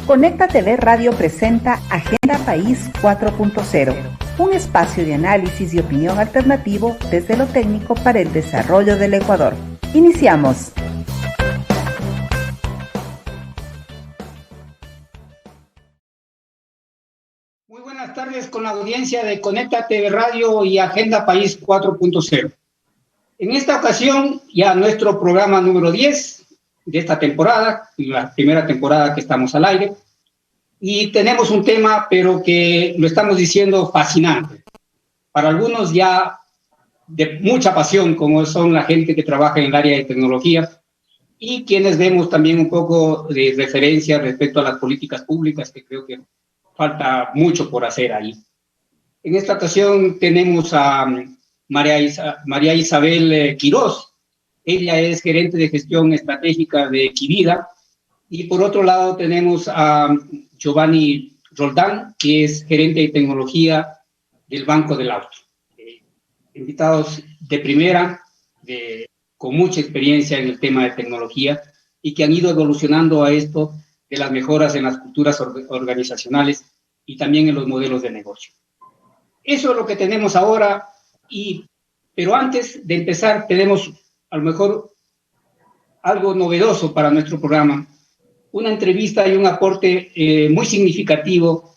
Conecta TV Radio presenta Agenda País 4.0, un espacio de análisis y opinión alternativo desde lo técnico para el desarrollo del Ecuador. Iniciamos. Muy buenas tardes con la audiencia de Conecta TV Radio y Agenda País 4.0. En esta ocasión, ya nuestro programa número 10 de esta temporada, la primera temporada que estamos al aire, y tenemos un tema, pero que lo estamos diciendo fascinante. Para algunos ya de mucha pasión, como son la gente que trabaja en el área de tecnología, y quienes vemos también un poco de referencia respecto a las políticas públicas, que creo que falta mucho por hacer ahí. En esta ocasión tenemos a María Isabel Quiroz. Ella es gerente de gestión estratégica de Quivida. Y por otro lado tenemos a Giovanni Roldán, que es gerente de tecnología del Banco del Auto. Invitados de primera, con mucha experiencia en el tema de tecnología y que han ido evolucionando a esto de las mejoras en las culturas organizacionales y también en los modelos de negocio. Eso es lo que tenemos ahora, pero antes de empezar tenemos a lo mejor algo novedoso para nuestro programa, una entrevista y un aporte muy significativo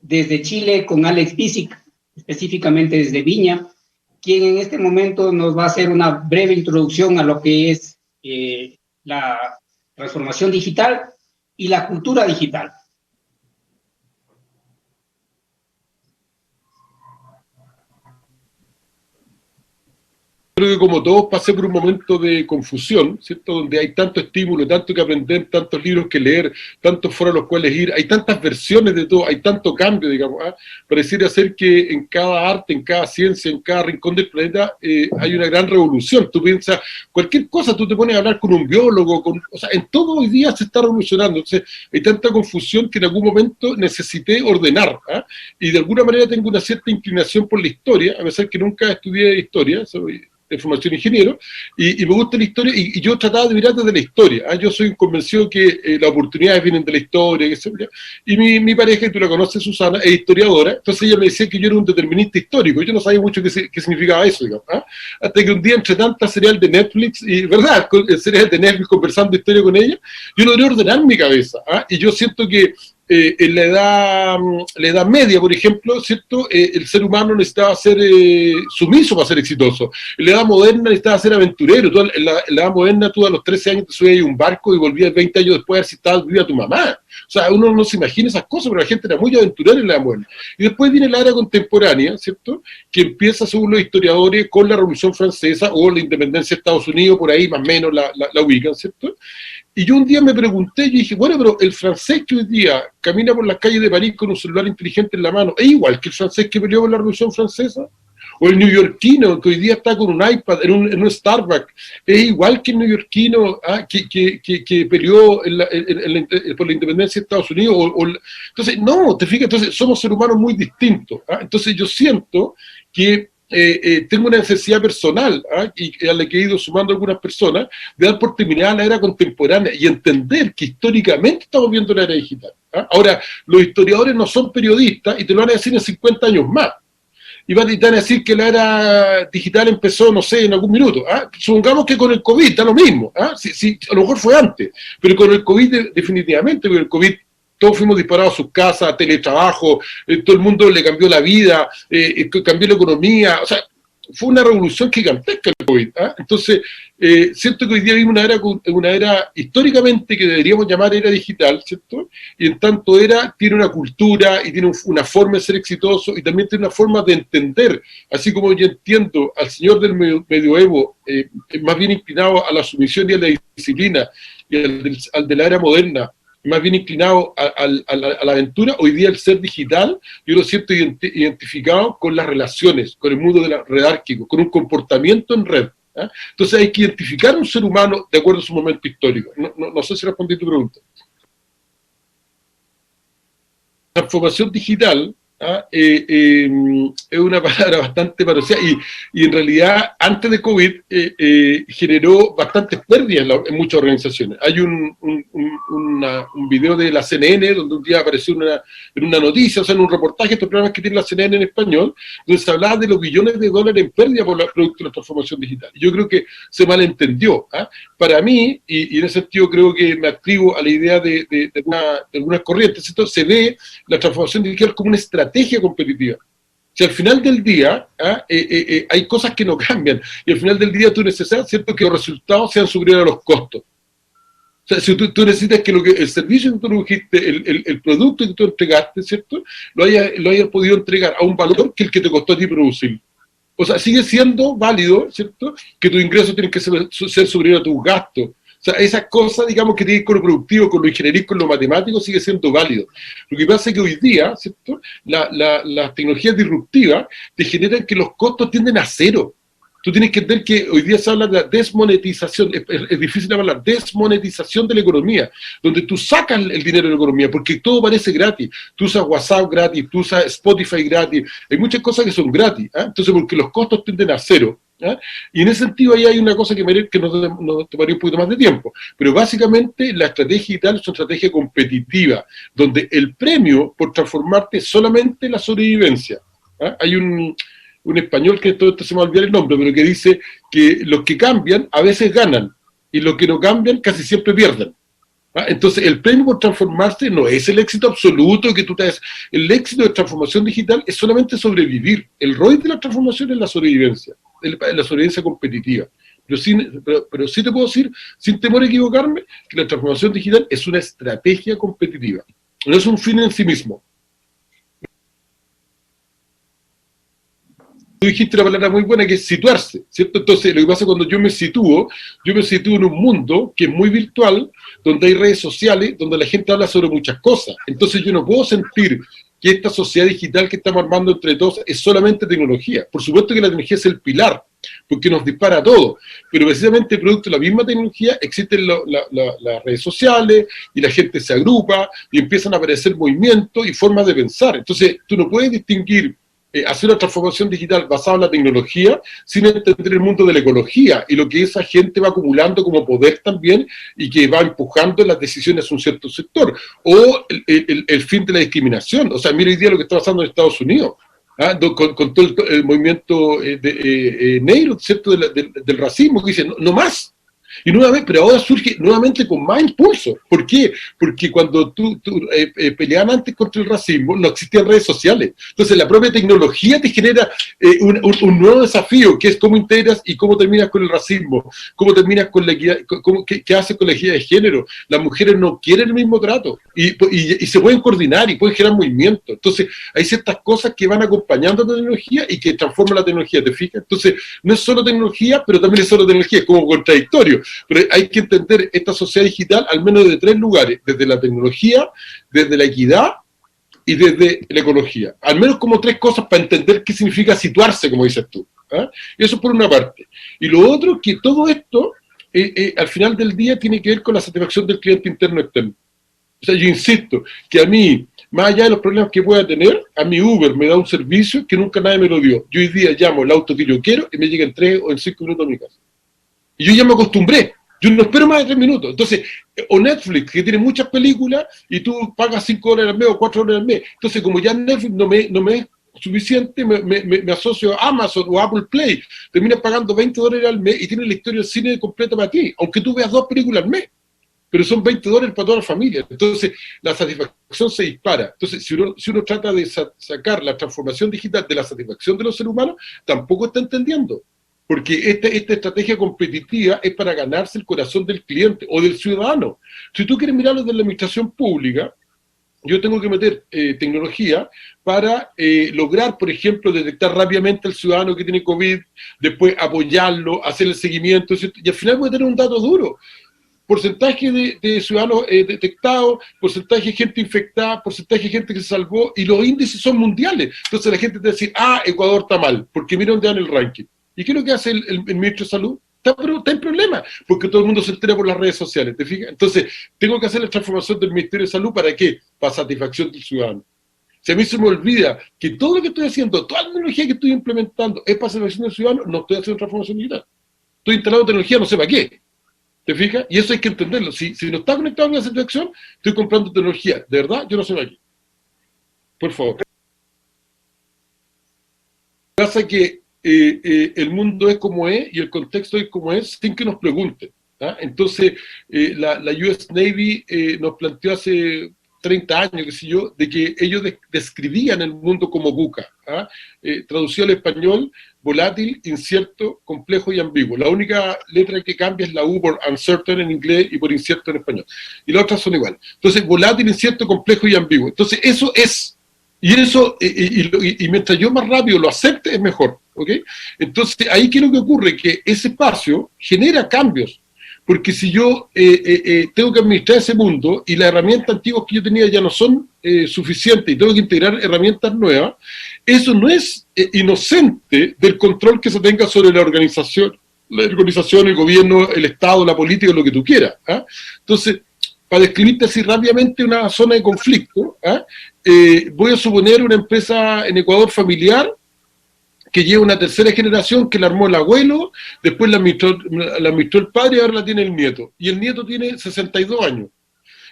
desde Chile con Alex Pisic, específicamente desde Viña, quien en este momento nos va a hacer una breve introducción a lo que es la transformación digital y la cultura digital. Creo que como todos pasé por un momento de confusión, ¿cierto? Donde hay tanto estímulo, tanto que aprender, tantos libros que leer, tantos foros a los cuales ir, hay tantas versiones de todo, hay tanto cambio, digamos, pareciera ser que en cada arte, en cada ciencia, en cada rincón del planeta hay una gran revolución. Tú piensas, cualquier cosa, tú te pones a hablar con un biólogo, o sea, en todo hoy día se está revolucionando, entonces hay tanta confusión que en algún momento necesité ordenar, y de alguna manera tengo una cierta inclinación por la historia, a pesar que nunca estudié historia, soy de formación ingeniero, y me gusta la historia, y yo trataba de mirar desde la historia. Yo soy convencido que las oportunidades vienen de la historia, y mi pareja, que tú la conoces, Susana, es historiadora, entonces ella me decía que yo era un determinista histórico, yo no sabía mucho qué significaba eso, digamos, hasta que un día, entre tanta serial de Netflix, y verdad, el serial de Netflix conversando historia con ella, yo logré ordenar mi cabeza, y yo siento que en la edad media, por ejemplo, ¿cierto? El ser humano necesitaba ser sumiso para ser exitoso. En la edad moderna necesitaba ser aventurero. En la edad moderna tú a los 13 años te subías a un barco y volvías 20 años después a ver si estaba viva tu mamá. O sea, uno no se imagina esas cosas, pero la gente era muy aventurera en la edad moderna. Y después viene la era contemporánea, ¿cierto? Que empieza, según los historiadores, con la Revolución Francesa o la independencia de Estados Unidos, por ahí más o menos la ubican, ¿cierto? Y yo un día me pregunté, y dije, bueno, pero el francés que hoy día camina por las calles de París con un celular inteligente en la mano, ¿es igual que el francés que peleó por la Revolución Francesa? O el neoyorquino que hoy día está con un iPad en un Starbucks, ¿es igual que el neoyorquino que peleó por la independencia de Estados Unidos? Entonces, no, te fijas, entonces somos seres humanos muy distintos. Entonces yo siento que tengo una necesidad personal, y a la que he ido sumando algunas personas, de dar por terminada la era contemporánea y entender que históricamente estamos viendo la era digital. Ahora, los historiadores no son periodistas y te lo van a decir en 50 años más. Y van a decir que la era digital empezó, no sé, en algún minuto. Supongamos que con el COVID está lo mismo. Sí, a lo mejor fue antes, pero con el COVID definitivamente, porque el COVID todos fuimos disparados a sus casas, teletrabajo, todo el mundo le cambió la vida, cambió la economía, o sea, fue una revolución gigantesca el COVID. Entonces, siento que hoy día vivimos una era históricamente que deberíamos llamar era digital, ¿cierto? Y en tanto tiene una cultura y tiene una forma de ser exitoso y también tiene una forma de entender, así como yo entiendo al señor del medioevo, más bien inclinado a la sumisión y a la disciplina, y al de la era moderna, más bien inclinado a la aventura. Hoy día el ser digital, yo lo siento identificado con las relaciones, con el mundo redárquico, con un comportamiento en red. Entonces hay que identificar a un ser humano de acuerdo a su momento histórico. No sé si respondí tu pregunta. La transformación digital es una palabra bastante manoseada y en realidad antes de COVID generó bastantes pérdidas en muchas organizaciones. Hay un video de la CNN donde un día apareció en una noticia, o sea, en un reportaje, estos programas que tiene la CNN en español, donde se hablaba de los billones de dólares en pérdida por el producto de la transformación digital. Yo creo que se malentendió. Para mí, y en ese sentido creo que me adscribo a la idea de algunas corrientes, ¿cierto? Se ve la transformación digital como una estrategia competitiva. Si al final del día hay cosas que no cambian, y al final del día tú necesitas, ¿cierto?, que los resultados sean superiores a los costos. O sea, si tú necesitas que el servicio que tú produjiste, el producto que tú entregaste, ¿cierto?, lo hayas podido entregar a un valor que el que te costó a ti producir. O sea, sigue siendo válido, ¿cierto?, que tus ingresos tienen que ser superiores a tus gastos. O sea, esas cosas, digamos, que tienen con lo productivo, con lo ingenieril, con lo matemático, sigue siendo válido. Lo que pasa es que hoy día, ¿cierto?, las tecnologías disruptivas te generan que los costos tienden a cero. Tú tienes que entender que hoy día se habla de la desmonetización, es difícil hablar, desmonetización de la economía, donde tú sacas el dinero de la economía, porque todo parece gratis. Tú usas WhatsApp gratis, tú usas Spotify gratis, hay muchas cosas que son gratis, entonces porque los costos tienden a cero. Y en ese sentido ahí hay una cosa que nos tomaría un poquito más de tiempo, pero básicamente la estrategia digital es una estrategia competitiva, donde el premio por transformarte es solamente la sobrevivencia. Hay un español que todo esto se me va a olvidar el nombre, pero que dice que los que cambian a veces ganan, y los que no cambian casi siempre pierden. Entonces el premio por transformarse no es el éxito absoluto que tú te das. El éxito de transformación digital es solamente sobrevivir. El ROI de la transformación es la sobrevivencia competitiva. Pero sí te puedo decir, sin temor a equivocarme, que la transformación digital es una estrategia competitiva, no es un fin en sí mismo. Tú dijiste una palabra muy buena que es situarse, ¿cierto? Entonces, lo que pasa cuando yo me sitúo en un mundo que es muy virtual, donde hay redes sociales, donde la gente habla sobre muchas cosas. Entonces yo no puedo sentir que esta sociedad digital que estamos armando entre todos es solamente tecnología. Por supuesto que la tecnología es el pilar, porque nos dispara a todo, pero precisamente producto de la misma tecnología existen las redes sociales y la gente se agrupa y empiezan a aparecer movimientos y formas de pensar. Entonces tú no puedes distinguir hacer una transformación digital basada en la tecnología sin entender el mundo de la ecología y lo que esa gente va acumulando como poder también y que va empujando las decisiones a un cierto sector, o el fin de la discriminación. O sea, mira hoy día lo que está pasando en Estados Unidos, con todo el movimiento negro, ¿cierto?, del racismo, que dice, no más. Y nuevamente, pero ahora surge nuevamente con más impulso. ¿Por qué? Porque cuando tú peleaban antes contra el racismo, no existían redes sociales. Entonces la propia tecnología te genera un nuevo desafío, que es cómo integras y cómo terminas con el racismo, cómo terminas con la equidad, qué haces con la equidad de género. Las mujeres no quieren el mismo trato y se pueden coordinar y pueden generar movimientos. Entonces hay ciertas cosas que van acompañando la tecnología y que transforman la tecnología, ¿te fijas? Entonces no es solo tecnología, pero también es solo tecnología, es como contradictorio. Pero hay que entender esta sociedad digital al menos desde tres lugares: desde la tecnología, desde la equidad y desde la ecología. Al menos como tres cosas para entender qué significa situarse, como dices tú. Eso por una parte. Y lo otro, que todo esto, al final del día, tiene que ver con la satisfacción del cliente interno-externo. O sea, yo insisto, que a mí, más allá de los problemas que pueda tener, a mí Uber me da un servicio que nunca nadie me lo dio. Yo hoy día llamo el auto que yo quiero y me llega en 3 o en 5 minutos a mi casa. Y yo ya me acostumbré, yo no espero más de 3 minutos. Entonces, o Netflix, que tiene muchas películas, y tú pagas $5 al mes o $4 al mes. Entonces, como ya Netflix no me es suficiente, me asocio a Amazon o Apple Play. Terminas pagando $20 al mes y tienes la historia del cine completa para ti, aunque tú veas 2 películas al mes. Pero son $20 para toda la familia. Entonces, la satisfacción se dispara. Entonces, si uno trata de sacar la transformación digital de la satisfacción de los seres humanos, tampoco está entendiendo. Porque esta estrategia competitiva es para ganarse el corazón del cliente o del ciudadano. Si tú quieres mirarlo desde la administración pública, yo tengo que meter tecnología para lograr, por ejemplo, detectar rápidamente al ciudadano que tiene COVID, después apoyarlo, hacer el seguimiento, ¿cierto? Y al final voy a tener un dato duro. Porcentaje de ciudadanos detectados, porcentaje de gente infectada, porcentaje de gente que se salvó, y los índices son mundiales. Entonces la gente te va a decir, Ecuador está mal, porque mira dónde dan el ranking. ¿Y qué es lo que hace el ministro de Salud? Está en problema, porque todo el mundo se entera por las redes sociales, ¿te fijas? Entonces, tengo que hacer la transformación del Ministerio de Salud, ¿para qué? Para satisfacción del ciudadano. Si a mí se me olvida que todo lo que estoy haciendo, toda la tecnología que estoy implementando es para servicio del ciudadano, no estoy haciendo transformación digital. Estoy instalando tecnología no sé para qué. ¿Te fijas? Y eso hay que entenderlo. Si no está conectado con la satisfacción, estoy comprando tecnología. De verdad, yo no sé para qué. Por favor. Pasa que el mundo es como es y el contexto es como es sin que nos pregunten. ¿Ah? Entonces, la US Navy nos planteó hace 30 años, qué sé yo, de que ellos describían el mundo como VUCA. ¿Ah? Traducido al español, volátil, incierto, complejo y ambiguo. La única letra que cambia es la U por uncertain en inglés y por incierto en español. Y las otras son iguales. Entonces, volátil, incierto, complejo y ambiguo. Entonces, eso es. Y eso, y mientras yo más rápido lo acepte, es mejor. ¿Ok? Entonces, ahí ¿qué es lo que ocurre? Que ese espacio genera cambios. Porque si yo tengo que administrar ese mundo y las herramientas antiguas que yo tenía ya no son suficientes y tengo que integrar herramientas nuevas, eso no es inocente del control que se tenga sobre la organización, el gobierno, el Estado, la política, lo que tú quieras. ¿Ah? Entonces, para describirte así rápidamente una zona de conflicto, ¿ah? Voy a suponer una empresa en Ecuador familiar que lleva una tercera generación que la armó el abuelo, después la administró el padre y ahora la tiene el nieto. Y el nieto tiene 62 años.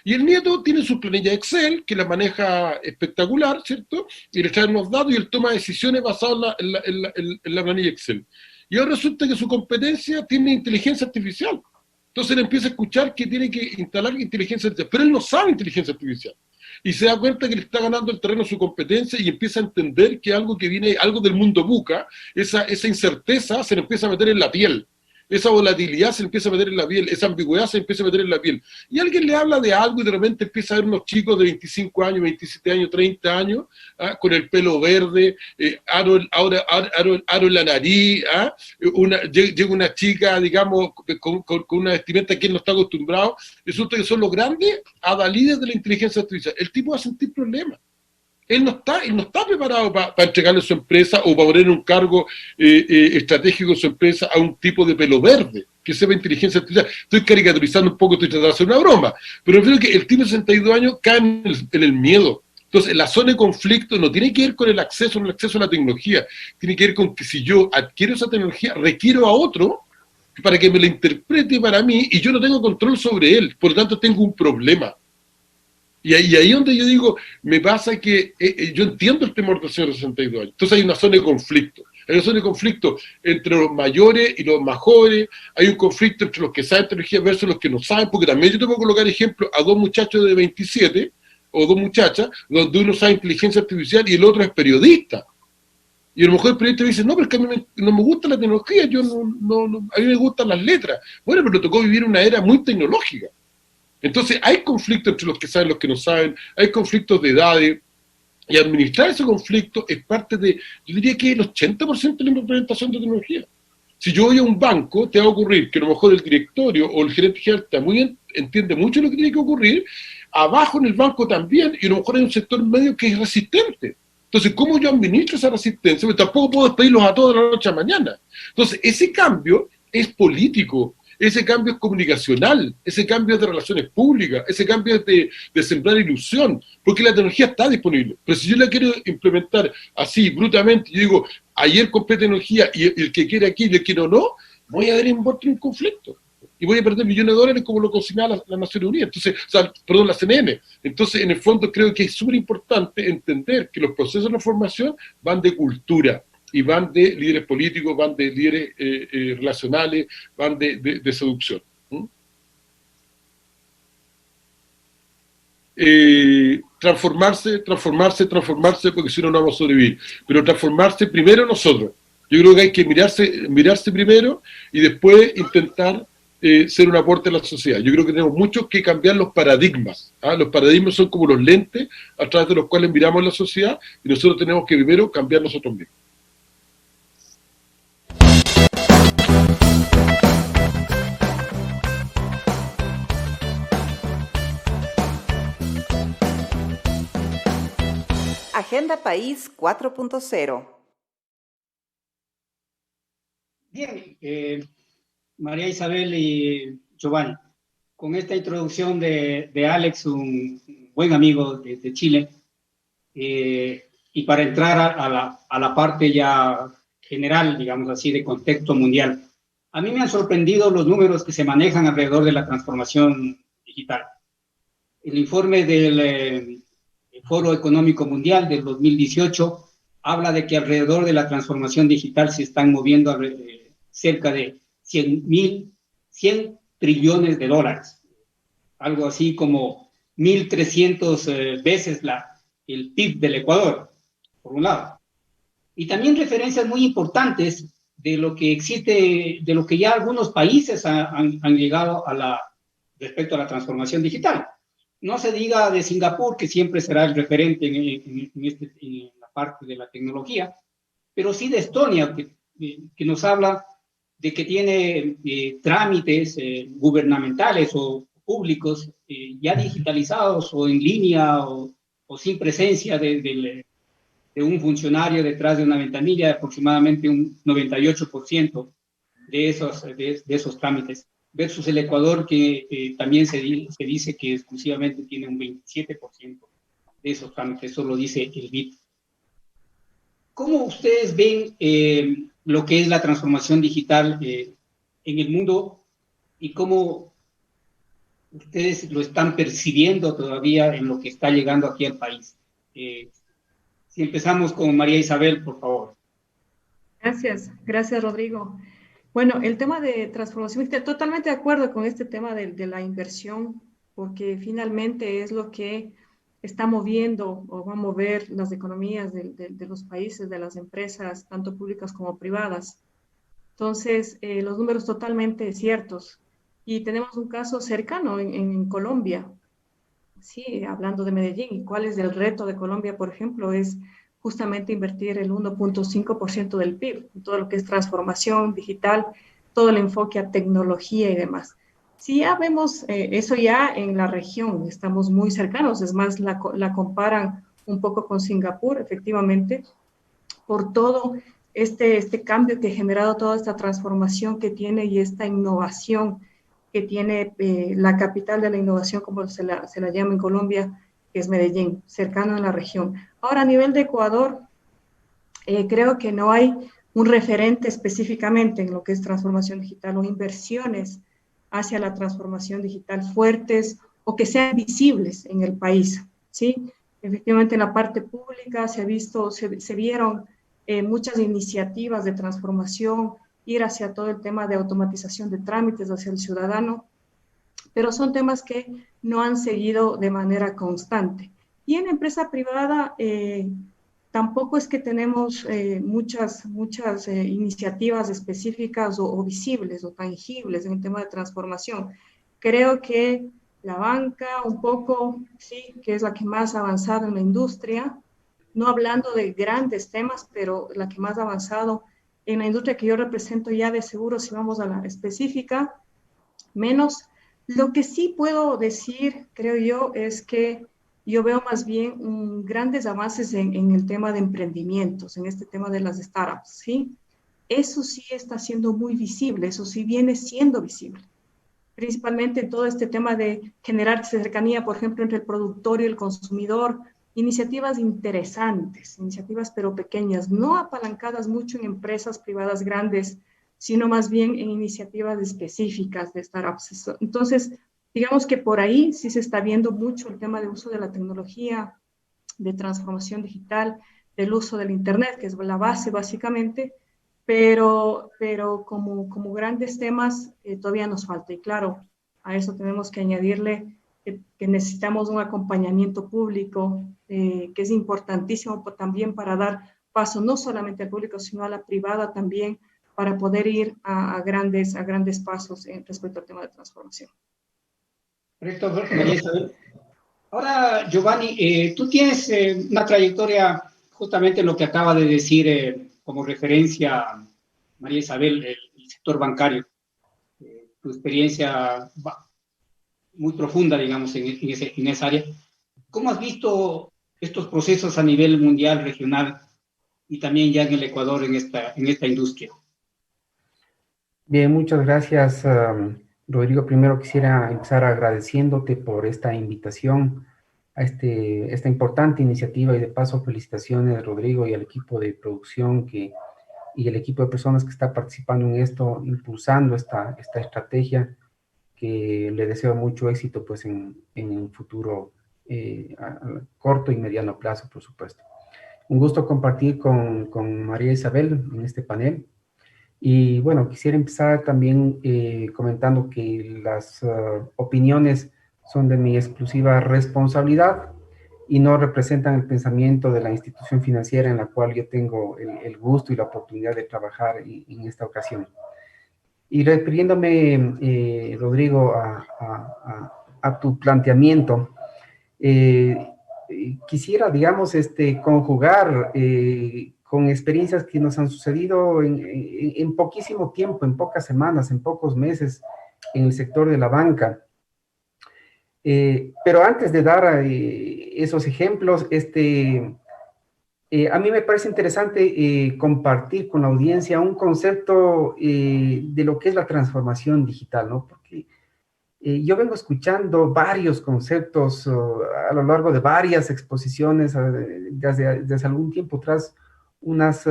Y el nieto tiene su planilla Excel, que la maneja espectacular, ¿cierto? Y le trae unos datos y él toma decisiones basadas en la planilla Excel. Y ahora resulta que su competencia tiene inteligencia artificial. Entonces él empieza a escuchar que tiene que instalar inteligencia artificial, pero él no sabe inteligencia artificial. Y se da cuenta que le está ganando el terreno su competencia y empieza a entender que algo que viene, algo del mundo VUCA, esa incerteza se le empieza a meter en la piel. Esa volatilidad se le empieza a meter en la piel, esa ambigüedad se le empieza a meter en la piel. Y alguien le habla de algo y de repente empieza a ver unos chicos de 25 años, 27 años, 30 años, ¿ah? Con el pelo verde, aro en la nariz, ¿ah? Llega una chica, digamos, con una vestimenta que él no está acostumbrado, resulta que son los grandes adalides de la inteligencia artificial. El tipo va a sentir problemas. Él no está preparado para entregarle su empresa o para poner un cargo estratégico en su empresa a un tipo de pelo verde, que sepa inteligencia artificial. Estoy caricaturizando un poco, estoy tratando de hacer una broma, pero creo que el tipo de 62 años cae en el miedo. Entonces, la zona de conflicto no tiene que ver con el acceso a la tecnología, tiene que ver con que si yo adquiero esa tecnología, requiero a otro para que me la interprete para mí y yo no tengo control sobre él, por lo tanto tengo un problema. Y ahí donde yo digo, me pasa que yo entiendo el temor del señor de 62 años. Entonces hay una zona de conflicto. Hay una zona de conflicto entre los mayores y los más jóvenes. Hay un conflicto entre los que saben tecnología versus los que no saben, porque también yo te puedo colocar ejemplo a dos muchachos de 27 o dos muchachas, donde uno sabe inteligencia artificial y el otro es periodista. Y a lo mejor el periodista dice, no, pero es que a mí no me gusta la tecnología, a mí me gustan las letras. Bueno, pero le tocó vivir una era muy tecnológica. Entonces hay conflictos entre los que saben y los que no saben, hay conflictos de edades, y administrar ese conflicto es parte de, yo diría que el 80% de la implementación de tecnología. Si yo voy a un banco, te va a ocurrir que a lo mejor el directorio o el gerente general entiende mucho lo que tiene que ocurrir, abajo en el banco también, y a lo mejor hay un sector medio que es resistente. Entonces, ¿cómo yo administro esa resistencia? Porque tampoco puedo despedirlos a todos de la noche a mañana. Entonces, ese cambio es político. Ese cambio es comunicacional, ese cambio es de relaciones públicas, ese cambio es de sembrar ilusión, porque la tecnología está disponible. Pero si yo la quiero implementar así, brutamente, yo digo, ayer compré tecnología y el que quiere aquí y el que no, voy a envuelto en un conflicto. Y voy a perder millones de dólares como lo consignaba la Naciones Unidas. Entonces, la CNN. Entonces, en el fondo creo que es súper importante entender que los procesos de transformación van de cultura, y van de líderes políticos, van de líderes relacionales, van de seducción. Transformarse, porque si no, no vamos a sobrevivir. Pero transformarse primero nosotros. Yo creo que hay que mirarse primero y después intentar ser un aporte a la sociedad. Yo creo que tenemos mucho que cambiar los paradigmas. ¿Ah? Los paradigmas son como los lentes a través de los cuales miramos la sociedad y nosotros tenemos que primero cambiar nosotros mismos. Agenda País 4.0. Bien, María Isabel y Giovanni, con esta introducción de Alex, un buen amigo de Chile, Y para entrar a la parte ya general, digamos así, de contexto mundial, a mí me han sorprendido los números que se manejan alrededor de la transformación digital. El informe del Foro Económico Mundial del 2018 habla de que alrededor de la transformación digital se están moviendo cerca de 100 trillones de dólares, algo así como 1.300 veces el PIB del Ecuador, por un lado. Y también referencias muy importantes de lo que existe, de lo que ya algunos países han llegado respecto a la transformación digital. No se diga de Singapur, que siempre será el referente en la parte de la tecnología, pero sí de Estonia, que nos habla de que tiene trámites gubernamentales o públicos ya digitalizados o en línea o sin presencia de un funcionario detrás de una ventanilla, de aproximadamente un 98% de esos trámites, versus el Ecuador, que también se dice que exclusivamente tiene un 27% de esos trámites, eso lo dice el BID. ¿Cómo ustedes ven lo que es la transformación digital en el mundo y cómo ustedes lo están percibiendo todavía en lo que está llegando aquí al país? Si empezamos con María Isabel, por favor. Gracias Rodrigo. Bueno, el tema de transformación, estoy totalmente de acuerdo con este tema de la inversión, porque finalmente es lo que está moviendo o va a mover las economías de los países, de las empresas, tanto públicas como privadas. Entonces, los números totalmente ciertos. Y tenemos un caso cercano en Colombia, sí, hablando de Medellín. ¿Y cuál es el reto de Colombia, por ejemplo? Es justamente invertir el 1.5% del PIB, en todo lo que es transformación digital, todo el enfoque a tecnología y demás. Si ya vemos eso ya en la región, estamos muy cercanos, es más, la comparan un poco con Singapur, efectivamente, por todo este cambio que ha generado toda esta transformación que tiene y esta innovación que tiene la capital de la innovación, como se la llama en Colombia, que es Medellín, cercano a la región. Ahora, a nivel de Ecuador, creo que no hay un referente específicamente en lo que es transformación digital o inversiones hacia la transformación digital fuertes o que sean visibles en el país, ¿sí? Efectivamente, en la parte pública se vieron muchas iniciativas de transformación, ir hacia todo el tema de automatización de trámites hacia el ciudadano, pero son temas que no han seguido de manera constante. Y en empresa privada tampoco es que tenemos muchas iniciativas específicas o visibles o tangibles en el tema de transformación. Creo que la banca un poco, sí, que es la que más ha avanzado en la industria, no hablando de grandes temas, pero la que más ha avanzado en la industria que yo represento ya de seguros, si vamos a la específica, menos. Lo que sí puedo decir, creo yo, es que yo veo más bien grandes avances en el tema de emprendimientos, en este tema de las startups, ¿sí? Eso sí está siendo muy visible, eso sí viene siendo visible. Principalmente en todo este tema de generar cercanía, por ejemplo, entre el productor y el consumidor, iniciativas interesantes, iniciativas pero pequeñas, no apalancadas mucho en empresas privadas grandes, sino más bien en iniciativas específicas de startups. Entonces, digamos que por ahí sí se está viendo mucho el tema de uso de la tecnología, de transformación digital, del uso del Internet, que es la base básicamente, pero como grandes temas todavía nos falta. Y claro, a eso tenemos que añadirle que necesitamos un acompañamiento público, que es importantísimo también para dar paso no solamente al público, sino a la privada también, para poder ir a grandes pasos respecto al tema de transformación. Correcto, María Isabel. Ahora, Giovanni, tú tienes una trayectoria justamente en lo que acaba de decir como referencia María Isabel, el sector bancario. Tu experiencia muy profunda, digamos, en esa área. ¿Cómo has visto estos procesos a nivel mundial, regional y también ya en el Ecuador en esta industria? Bien, muchas gracias, Rodrigo. Primero quisiera empezar agradeciéndote por esta invitación esta importante iniciativa, y de paso felicitaciones, Rodrigo, y al equipo de producción y el equipo de personas que está participando en esto, impulsando esta estrategia, que le deseo mucho éxito pues en un futuro a corto y mediano plazo, por supuesto. Un gusto compartir con María Isabel en este panel. Y bueno, quisiera empezar también comentando que las opiniones son de mi exclusiva responsabilidad y no representan el pensamiento de la institución financiera en la cual yo tengo el gusto y la oportunidad de trabajar en esta ocasión. Y refiriéndome, Rodrigo, a tu planteamiento, quisiera, digamos, conjugar con experiencias que nos han sucedido en poquísimo tiempo, en pocas semanas, en pocos meses, en el sector de la banca. Pero antes de dar esos ejemplos, a mí me parece interesante compartir con la audiencia un concepto de lo que es la transformación digital, ¿no? Porque yo vengo escuchando varios conceptos a lo largo de varias exposiciones desde algún tiempo atrás, unas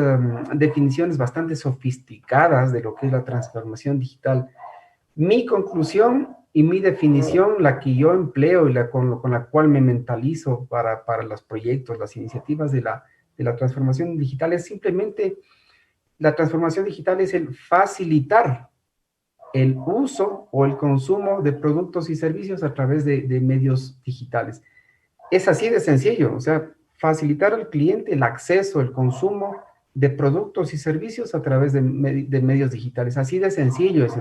definiciones bastante sofisticadas de lo que es la transformación digital. Mi conclusión y mi definición, la que yo empleo y con la cual me mentalizo para los proyectos, las iniciativas de la transformación digital, es simplemente, la transformación digital es el facilitar el uso o el consumo de productos y servicios a través de medios digitales. Es así de sencillo, o sea, facilitar al cliente el acceso, el consumo de productos y servicios a través de medios digitales. Así de sencillo es.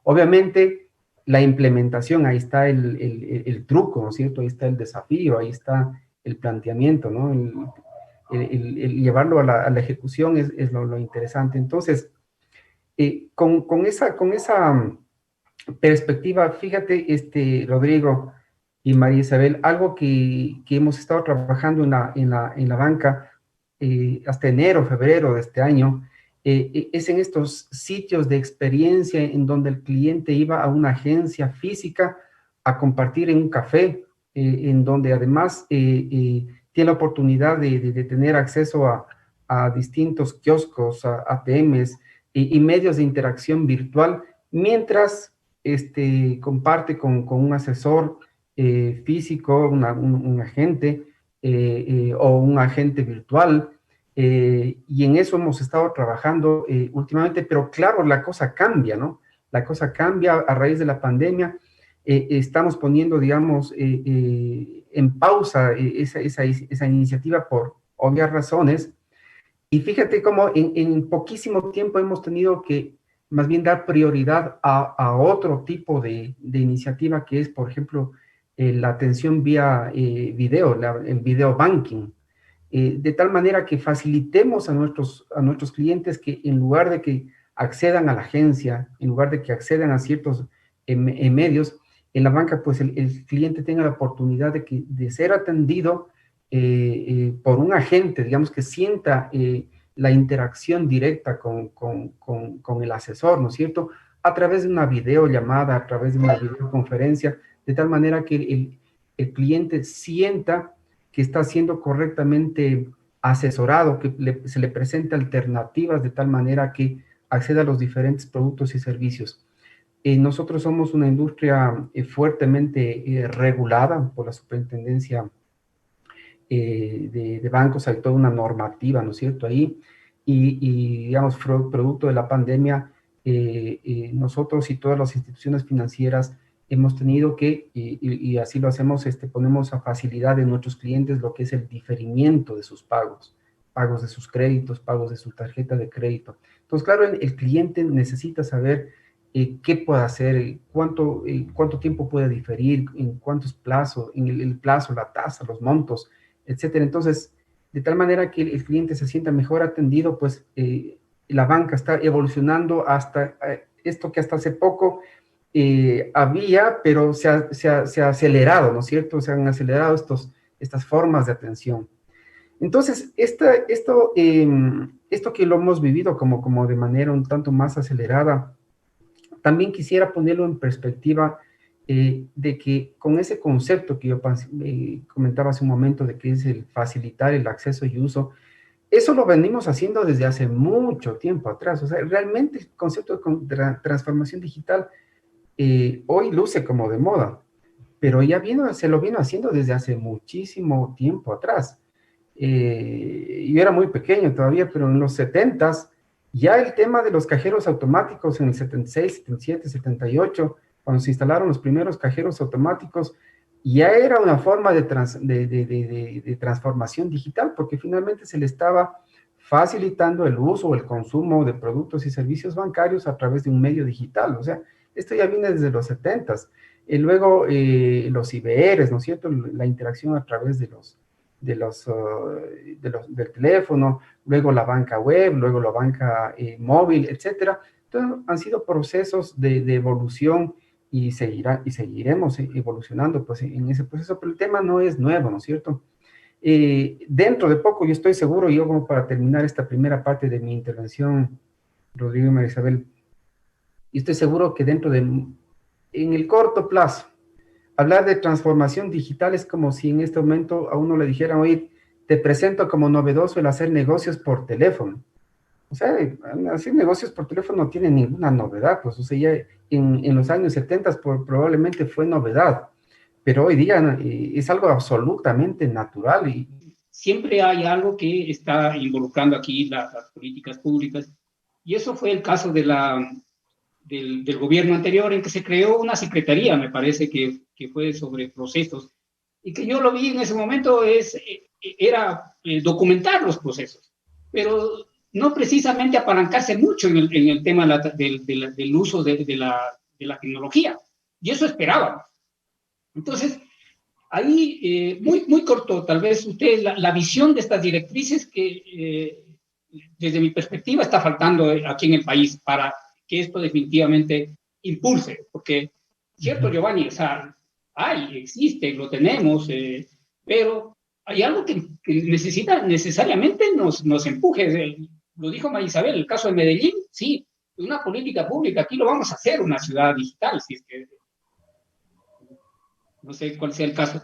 Obviamente, la implementación, ahí está el truco, ¿no es cierto? Ahí está el desafío, ahí está el planteamiento, ¿no? El llevarlo a la ejecución es lo interesante. Entonces, con esa perspectiva, fíjate, Rodrigo y María Isabel, algo que hemos estado trabajando en la banca hasta enero, febrero de este año, es en estos sitios de experiencia en donde el cliente iba a una agencia física a compartir en un café, en donde además tiene la oportunidad de tener acceso a distintos kioscos, a ATMs y medios de interacción virtual, mientras comparte con un asesor físico, un agente o un agente virtual, y en eso hemos estado trabajando últimamente, pero claro, la cosa cambia, ¿no? La cosa cambia a raíz de la pandemia. Estamos poniendo, digamos, en pausa esa iniciativa por obvias razones, y fíjate cómo en poquísimo tiempo hemos tenido que más bien dar prioridad a otro tipo de iniciativa, que es, por ejemplo, la atención vía video, el video banking, de tal manera que facilitemos a nuestros clientes que en lugar de que accedan a la agencia, en lugar de que accedan a ciertos medios, en la banca, pues el cliente tenga la oportunidad de ser atendido por un agente, digamos, que sienta la interacción directa con el asesor, ¿no es cierto?, a través de una videollamada, a través de una videoconferencia, de tal manera que el cliente sienta que está siendo correctamente asesorado, que se le presenta alternativas de tal manera que acceda a los diferentes productos y servicios. Nosotros somos una industria fuertemente regulada por la Superintendencia de bancos. Hay toda una normativa, ¿no es cierto?, ahí, y digamos, producto de la pandemia, nosotros y todas las instituciones financieras hemos tenido que, y así lo hacemos, ponemos a facilidad de nuestros clientes lo que es el diferimiento de sus pagos de sus créditos, pagos de su tarjeta de crédito. Entonces, claro, el cliente necesita saber qué puede hacer, cuánto tiempo puede diferir, en cuántos plazos, en el plazo, la tasa, los montos, etcétera. Entonces, de tal manera que el cliente se sienta mejor atendido, pues la banca está evolucionando hasta esto que hasta hace poco había, pero se ha acelerado, ¿no es cierto? Se han acelerado estas formas de atención. Entonces, esto que lo hemos vivido como de manera un tanto más acelerada, también quisiera ponerlo en perspectiva de que con ese concepto que yo comentaba hace un momento, de que es el facilitar el acceso y uso, eso lo venimos haciendo desde hace mucho tiempo atrás. O sea, realmente el concepto de transformación digital hoy luce como de moda, pero ya se lo vino haciendo desde hace muchísimo tiempo atrás. Yo era muy pequeño todavía, pero en los 70s, ya el tema de los cajeros automáticos en el 76, 77, 78, cuando se instalaron los primeros cajeros automáticos, ya era una forma de transformación digital, porque finalmente se le estaba facilitando el uso o el consumo de productos y servicios bancarios a través de un medio digital. O sea, esto ya viene desde los 70s. Y luego los IBRs, ¿no es cierto? La interacción a través del teléfono, luego la banca web, luego la banca móvil, etcétera. Entonces, han sido procesos de evolución y seguiremos evolucionando pues, en ese proceso, pero el tema no es nuevo, ¿no es cierto? Dentro de poco, yo estoy seguro, yo como para terminar esta primera parte de mi intervención, Rodrigo y María Isabel, y estoy seguro que en el corto plazo, hablar de transformación digital es como si en este momento a uno le dijeran, oye, te presento como novedoso el hacer negocios por teléfono. O sea, hacer negocios por teléfono no tiene ninguna novedad, pues, o sea, ya en los años 70 probablemente fue novedad, pero hoy día es algo absolutamente natural. Siempre hay algo que está involucrando aquí las políticas públicas, y eso fue el caso del gobierno anterior, en que se creó una secretaría, me parece que fue sobre procesos, y que yo lo vi en ese momento era documentar los procesos, pero no precisamente apalancarse mucho en el tema del uso de la tecnología, y eso esperábamos. Entonces, ahí, muy corto, tal vez usted, la visión de estas directrices que desde mi perspectiva está faltando aquí en el país para que esto definitivamente impulse, porque, cierto, Giovanni, o sea, existe, lo tenemos, pero hay algo que necesariamente nos empuje. Lo dijo María Isabel, el caso de Medellín, sí, una política pública, aquí lo vamos a hacer, una ciudad digital, si es que no sé cuál sea el caso.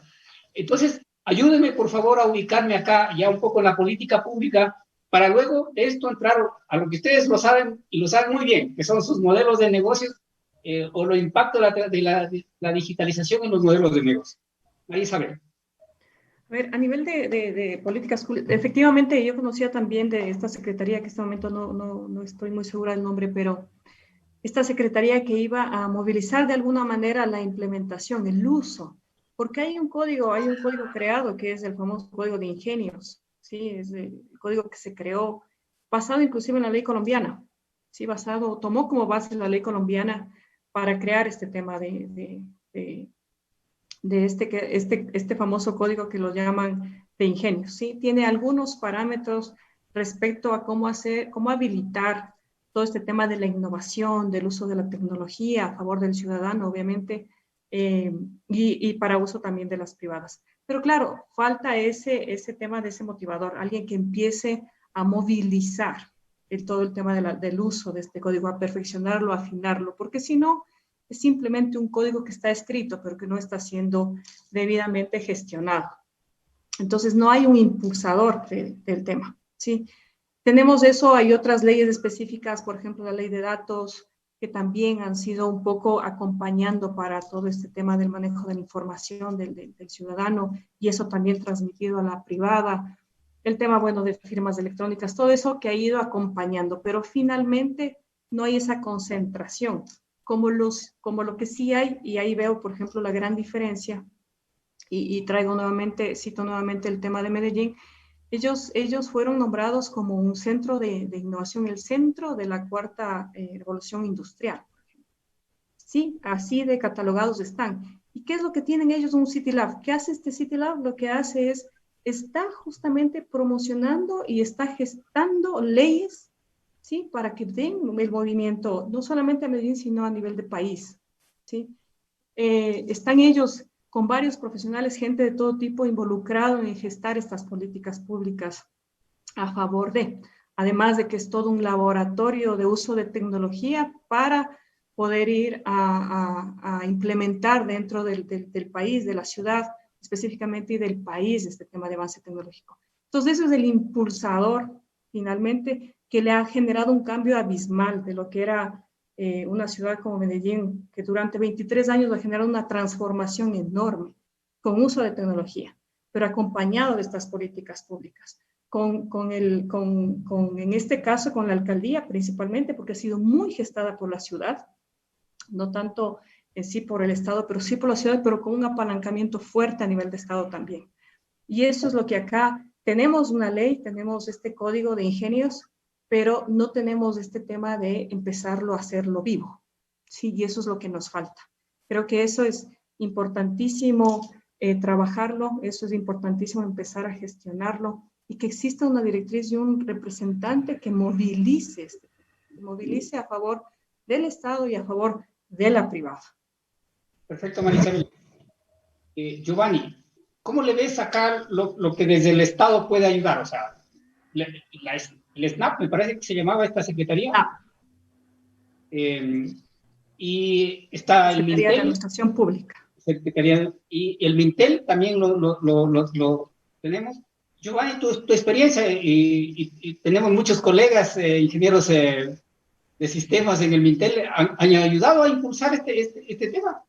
Entonces, ayúdenme por favor a ubicarme acá ya un poco en la política pública para luego de esto entrar a lo que ustedes lo saben y lo saben muy bien, que son sus modelos de negocios o los impactos de la digitalización en los modelos de negocio. Ahí saben. A ver, a nivel de políticas públicas, efectivamente yo conocía también de esta secretaría, que en este momento no estoy muy segura del nombre, pero esta secretaría que iba a movilizar de alguna manera la implementación, el uso, porque hay un código creado que es el famoso código de ingenios, ¿sí? Es el código que se creó, basado inclusive en la ley colombiana, ¿sí? Tomó como base la ley colombiana para crear este tema de este famoso código que lo llaman de ingenios, ¿sí? Tiene algunos parámetros respecto a cómo habilitar todo este tema de la innovación, del uso de la tecnología a favor del ciudadano, obviamente, y para uso también de las privadas. Pero claro, falta ese tema de ese motivador, alguien que empiece a movilizar todo el tema del uso de este código, a perfeccionarlo, a afinarlo, porque si no, es simplemente un código que está escrito, pero que no está siendo debidamente gestionado. Entonces, no hay un impulsador del tema, ¿sí? Tenemos eso, hay otras leyes específicas, por ejemplo, la ley de datos, que también han sido un poco acompañando para todo este tema del manejo de la información del ciudadano, y eso también transmitido a la privada. El tema, bueno, de firmas electrónicas, todo eso que ha ido acompañando, pero finalmente no hay esa concentración, como lo que sí hay, y ahí veo, por ejemplo, la gran diferencia, y cito nuevamente el tema de Medellín. Ellos fueron nombrados como un centro de innovación, el centro de la cuarta revolución industrial. Sí, así de catalogados están. ¿Y qué es lo que tienen ellos? Un City Lab. ¿Qué hace este City Lab? Lo que hace está justamente promocionando y está gestando leyes, ¿sí? Para que den el movimiento, no solamente a Medellín, sino a nivel de país, ¿sí? Están ellos con varios profesionales, gente de todo tipo involucrado en gestar estas políticas públicas a favor además de que es todo un laboratorio de uso de tecnología para poder ir a implementar dentro del país, de la ciudad específicamente, y del país, este tema de avance tecnológico. Entonces, eso es el impulsador, finalmente, que le ha generado un cambio abismal de lo que era una ciudad como Medellín, que durante 23 años ha generado una transformación enorme con uso de tecnología, pero acompañado de estas políticas públicas. En este caso, con la alcaldía principalmente, porque ha sido muy gestada por la ciudad, no tanto en sí por el Estado, pero sí por la ciudad, pero con un apalancamiento fuerte a nivel de Estado también. Y eso es lo que acá tenemos una ley, tenemos este código de ingenios, pero no tenemos este tema de empezarlo a hacerlo vivo. Sí, y eso es lo que nos falta. Creo que eso es importantísimo trabajarlo, eso es importantísimo empezar a gestionarlo y que exista una directriz y un representante que movilice a favor del Estado y a favor de la privada. Perfecto, María Isabel. Giovanni, ¿cómo le ves acá lo que desde el Estado puede ayudar? O sea, el SNAP, me parece que se llamaba esta secretaría. Y está el Secretaría de Mintel. Administración Pública. Secretaría, y el Mintel también lo tenemos. Giovanni, tu experiencia, y tenemos muchos colegas ingenieros de sistemas en el Mintel, han ayudado a impulsar este tema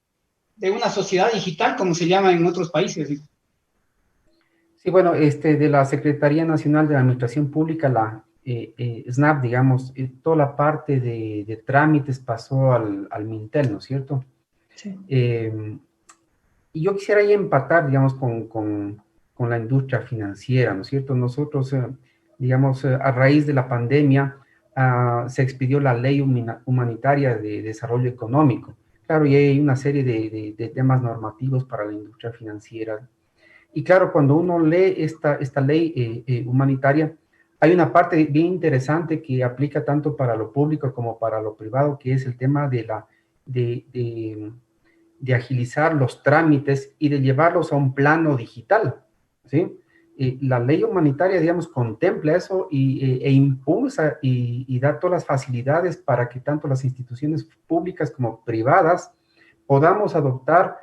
de una sociedad digital, como se llama en otros países. Sí, bueno, de la Secretaría Nacional de Administración Pública, la SNAP, digamos, toda la parte de trámites pasó al Mintel, ¿no es cierto? Sí. Y yo quisiera ahí empatar, digamos, con la industria financiera, ¿no es cierto? Nosotros, digamos, a raíz de la pandemia, se expidió la Ley Humanitaria de Desarrollo Económico. Claro, y hay una serie de temas normativos para la industria financiera. Y claro, cuando uno lee esta ley humanitaria, hay una parte bien interesante que aplica tanto para lo público como para lo privado, que es el tema de agilizar los trámites y de llevarlos a un plano digital, ¿sí? La ley humanitaria, digamos, contempla eso e impulsa y da todas las facilidades para que tanto las instituciones públicas como privadas podamos adoptar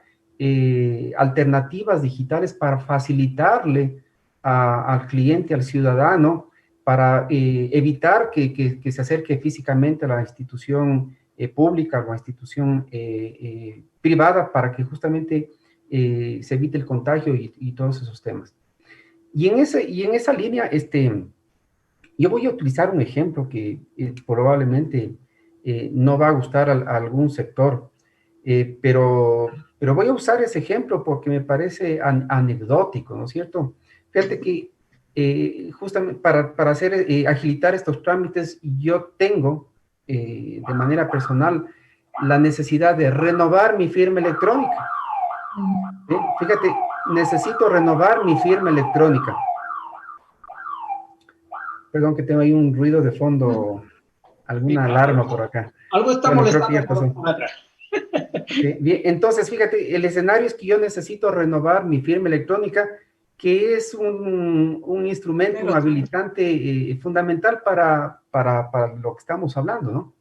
alternativas digitales para facilitarle al cliente, al ciudadano, para evitar que se acerque físicamente a la institución pública o a la institución privada, para que justamente se evite el contagio y todos esos temas. Y en esa línea, yo voy a utilizar un ejemplo que probablemente no va a gustar a algún sector, pero voy a usar ese ejemplo porque me parece anecdótico, ¿no es cierto? Fíjate que justamente para agilitar estos trámites, yo tengo de manera personal la necesidad de renovar mi firma electrónica. ¿Sí? Fíjate, necesito renovar mi firma electrónica. Perdón que tengo ahí un ruido de fondo, alguna alarma por acá. Algo está molestando por atrás. Sí, bien, entonces, fíjate, el escenario es que yo necesito renovar mi firma electrónica, que es un instrumento, un habilitante fundamental para lo que estamos hablando, ¿no?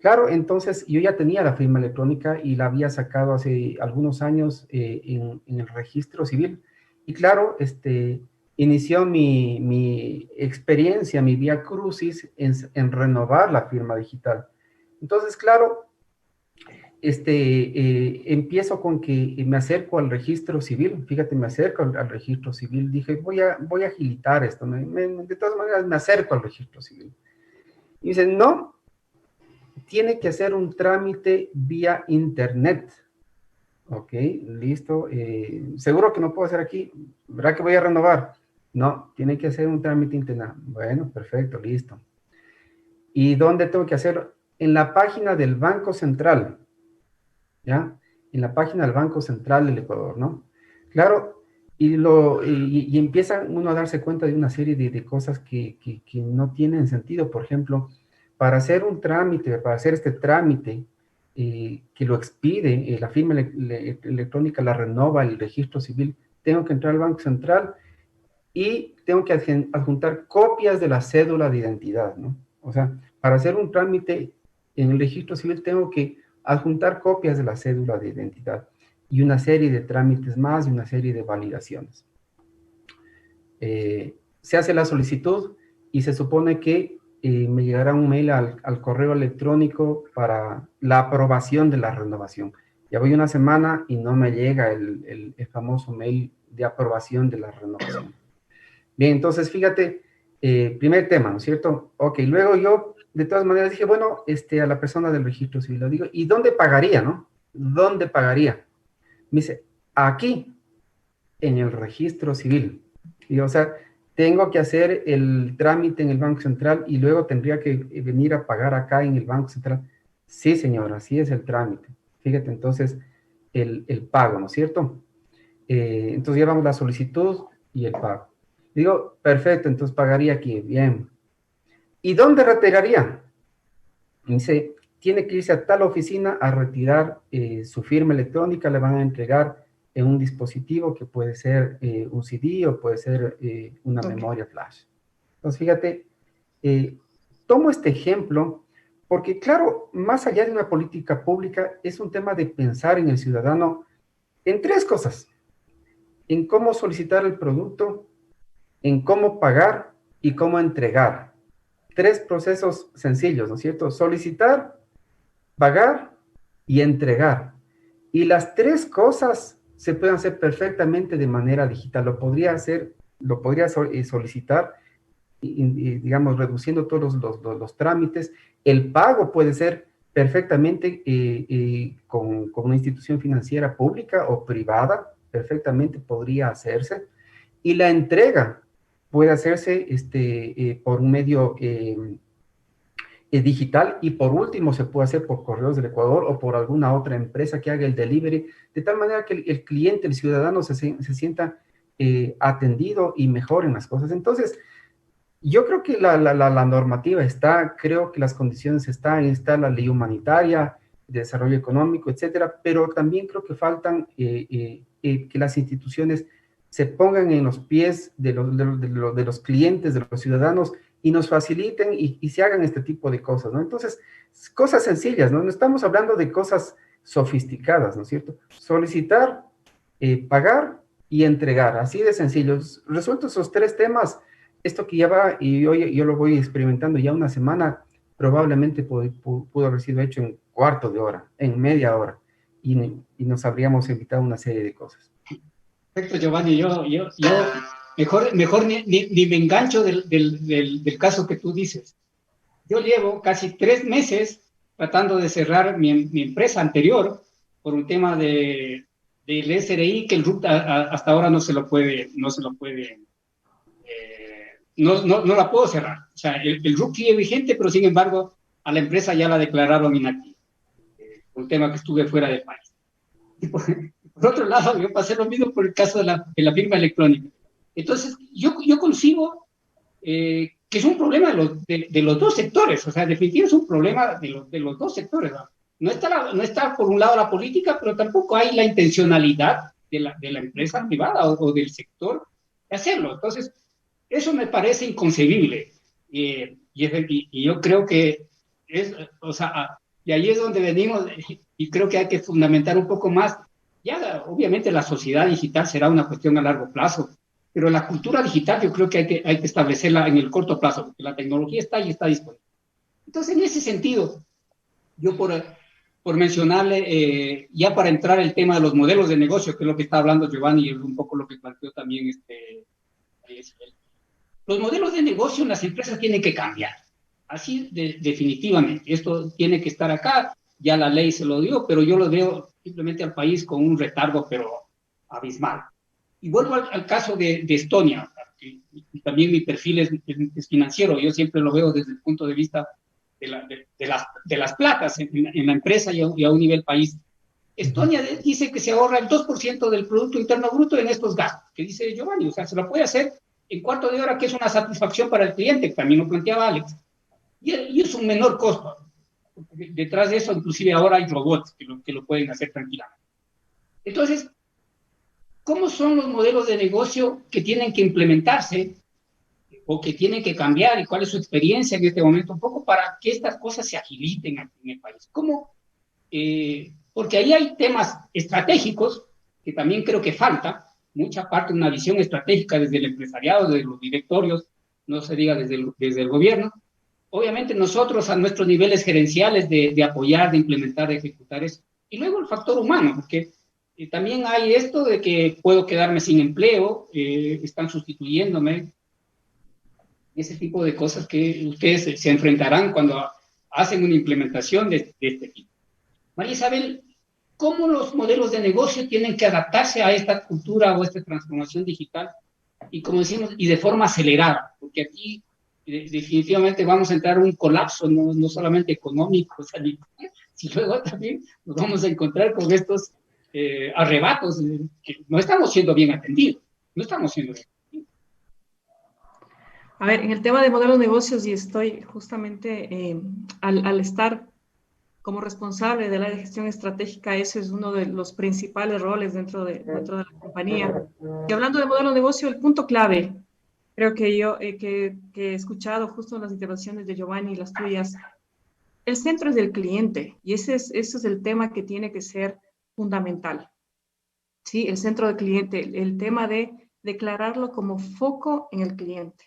Claro, entonces yo ya tenía la firma electrónica y la había sacado hace algunos años en el registro civil. Y claro, inició mi experiencia, mi vía crucis en renovar la firma digital. Entonces, claro, empiezo con que me acerco al registro civil. Fíjate, me acerco al registro civil. Dije, voy a agilitar esto. De todas maneras, me acerco al registro civil. Y dicen, no, tiene que hacer un trámite vía internet. Ok, listo. Seguro que no puedo hacer aquí. ¿Verdad que voy a renovar? No, tiene que hacer un trámite internet. Bueno, perfecto, listo. ¿Y dónde tengo que hacerlo? En la página del Banco Central. ¿Ya? En la página del Banco Central del Ecuador, ¿no? Claro, y empieza uno a darse cuenta de una serie de cosas que no tienen sentido. Por ejemplo, para hacer un trámite, para hacer este trámite que lo expide, la firma electrónica la renova el registro civil, tengo que entrar al Banco Central y tengo que adjuntar copias de la cédula de identidad, ¿no? O sea, para hacer un trámite en el registro civil tengo que adjuntar copias de la cédula de identidad y una serie de trámites más y una serie de validaciones. Se hace la solicitud y se supone que me llegará un mail al correo electrónico para la aprobación de la renovación. Ya voy una semana y no me llega el famoso mail de aprobación de la renovación. Bien, entonces fíjate, primer tema, ¿no es cierto? Ok, luego yo de todas maneras dije, bueno, a la persona del registro civil le digo, ¿y dónde pagaría, no? ¿Dónde pagaría? Me dice, aquí, en el registro civil. Y, o sea, tengo que hacer el trámite en el Banco Central y luego tendría que venir a pagar acá en el Banco Central. Sí, señora, así es el trámite. Fíjate, entonces, el pago, ¿no es cierto? Entonces llevamos la solicitud y el pago. Digo, perfecto, entonces pagaría aquí, bien. ¿Y dónde retiraría? Me dice, tiene que irse a tal oficina a retirar su firma electrónica, le van a entregar en un dispositivo que puede ser un CD o puede ser una memoria flash. Entonces, fíjate, tomo este ejemplo porque, claro, más allá de una política pública, es un tema de pensar en el ciudadano en tres cosas: en cómo solicitar el producto, en cómo pagar y cómo entregar. Tres procesos sencillos, ¿no es cierto? Solicitar, pagar y entregar. Y las tres cosas se pueden hacer perfectamente de manera digital. Lo podría solicitar, digamos, reduciendo todos los trámites. El pago puede ser perfectamente con una institución financiera pública o privada, perfectamente podría hacerse. Y la entrega puede hacerse por un medio digital, y por último se puede hacer por Correos del Ecuador o por alguna otra empresa que haga el delivery, de tal manera que el cliente, el ciudadano se sienta atendido y mejor en las cosas. Entonces, yo creo que la normativa está, creo que las condiciones están, está la ley humanitaria, de desarrollo económico, etcétera, pero también creo que faltan que las instituciones se pongan en los pies de los clientes, de los ciudadanos, y nos faciliten y se hagan este tipo de cosas, ¿no? Entonces, cosas sencillas, ¿no? No estamos hablando de cosas sofisticadas, ¿no es cierto? Solicitar, pagar y entregar, así de sencillos. Resueltos esos tres temas, esto que ya va, y hoy yo lo voy experimentando ya una semana, probablemente pudo haber sido hecho en cuarto de hora, en media hora, y nos habríamos evitado una serie de cosas. Perfecto, Giovanni. Yo mejor ni me engancho del caso que tú dices. Yo llevo casi 3 meses tratando de cerrar mi empresa anterior por un tema del SRI, que el RUT hasta ahora no la puedo cerrar. O sea, el RUT sigue vigente, pero sin embargo a la empresa ya la declararon inactiva, por un tema que estuve fuera del país. Y por otro lado, yo pasé lo mismo por el caso de la firma electrónica. Entonces, yo concibo que es un problema de los dos sectores. O sea, definitivamente es un problema de los dos sectores, ¿no? No está por un lado la política, pero tampoco hay la intencionalidad de la empresa privada o del sector de hacerlo. Entonces, eso me parece inconcebible. Y yo creo que o sea, de ahí es donde venimos, y creo que hay que fundamentar un poco más. Ya, obviamente, la sociedad digital será una cuestión a largo plazo, pero la cultura digital yo creo que hay que establecerla en el corto plazo, porque la tecnología está y está disponible. Entonces, en ese sentido, yo por mencionarle, ya para entrar el tema de los modelos de negocio, que es lo que está hablando Giovanni, y es un poco lo que planteó también los modelos de negocio en las empresas tienen que cambiar, así definitivamente. Esto tiene que estar acá, ya la ley se lo dio, pero yo lo veo simplemente al país con un retardo, pero abismal. Y vuelvo al caso de Estonia, y también mi perfil es financiero. Yo siempre lo veo desde el punto de vista de las platas en la empresa y a un nivel país. Estonia dice que se ahorra el 2% del Producto Interno Bruto en estos gastos, que dice Giovanni. O sea, se lo puede hacer en cuarto de hora, que es una satisfacción para el cliente, también lo planteaba Alex. Y es un menor costo. Detrás de eso, inclusive ahora hay robots que lo pueden hacer tranquilamente. Entonces, ¿cómo son los modelos de negocio que tienen que implementarse o que tienen que cambiar y cuál es su experiencia en este momento, un poco para que estas cosas se agiliten aquí en el país. ¿Cómo? Porque ahí hay temas estratégicos que también creo que falta, mucha parte de una visión estratégica desde el empresariado, desde los directorios, no se diga desde el gobierno. Obviamente nosotros a nuestros niveles gerenciales de apoyar, de implementar, de ejecutar eso. Y luego el factor humano, porque también hay esto de que puedo quedarme sin empleo, están sustituyéndome, ese tipo de cosas que ustedes se enfrentarán cuando hacen una implementación de este tipo. María Isabel, ¿cómo los modelos de negocio tienen que adaptarse a esta cultura o a esta transformación digital? Y como decimos, y de forma acelerada, porque aquí definitivamente vamos a entrar en un colapso, no solamente económico, sanitario, sino luego también nos vamos a encontrar con estos arrebatos que no estamos siendo bien atendidos, no estamos siendo bien. A ver, en el tema de modelos de negocios, y estoy justamente al estar como responsable del área de gestión estratégica, ese es uno de los principales roles dentro de la compañía. Y hablando de modelo de negocio, el punto clave, creo que yo que he escuchado justo en las intervenciones de Giovanni y las tuyas, el centro es del cliente, y ese es el tema que tiene que ser fundamental. ¿Sí? El centro del cliente, el tema de declararlo como foco en el cliente.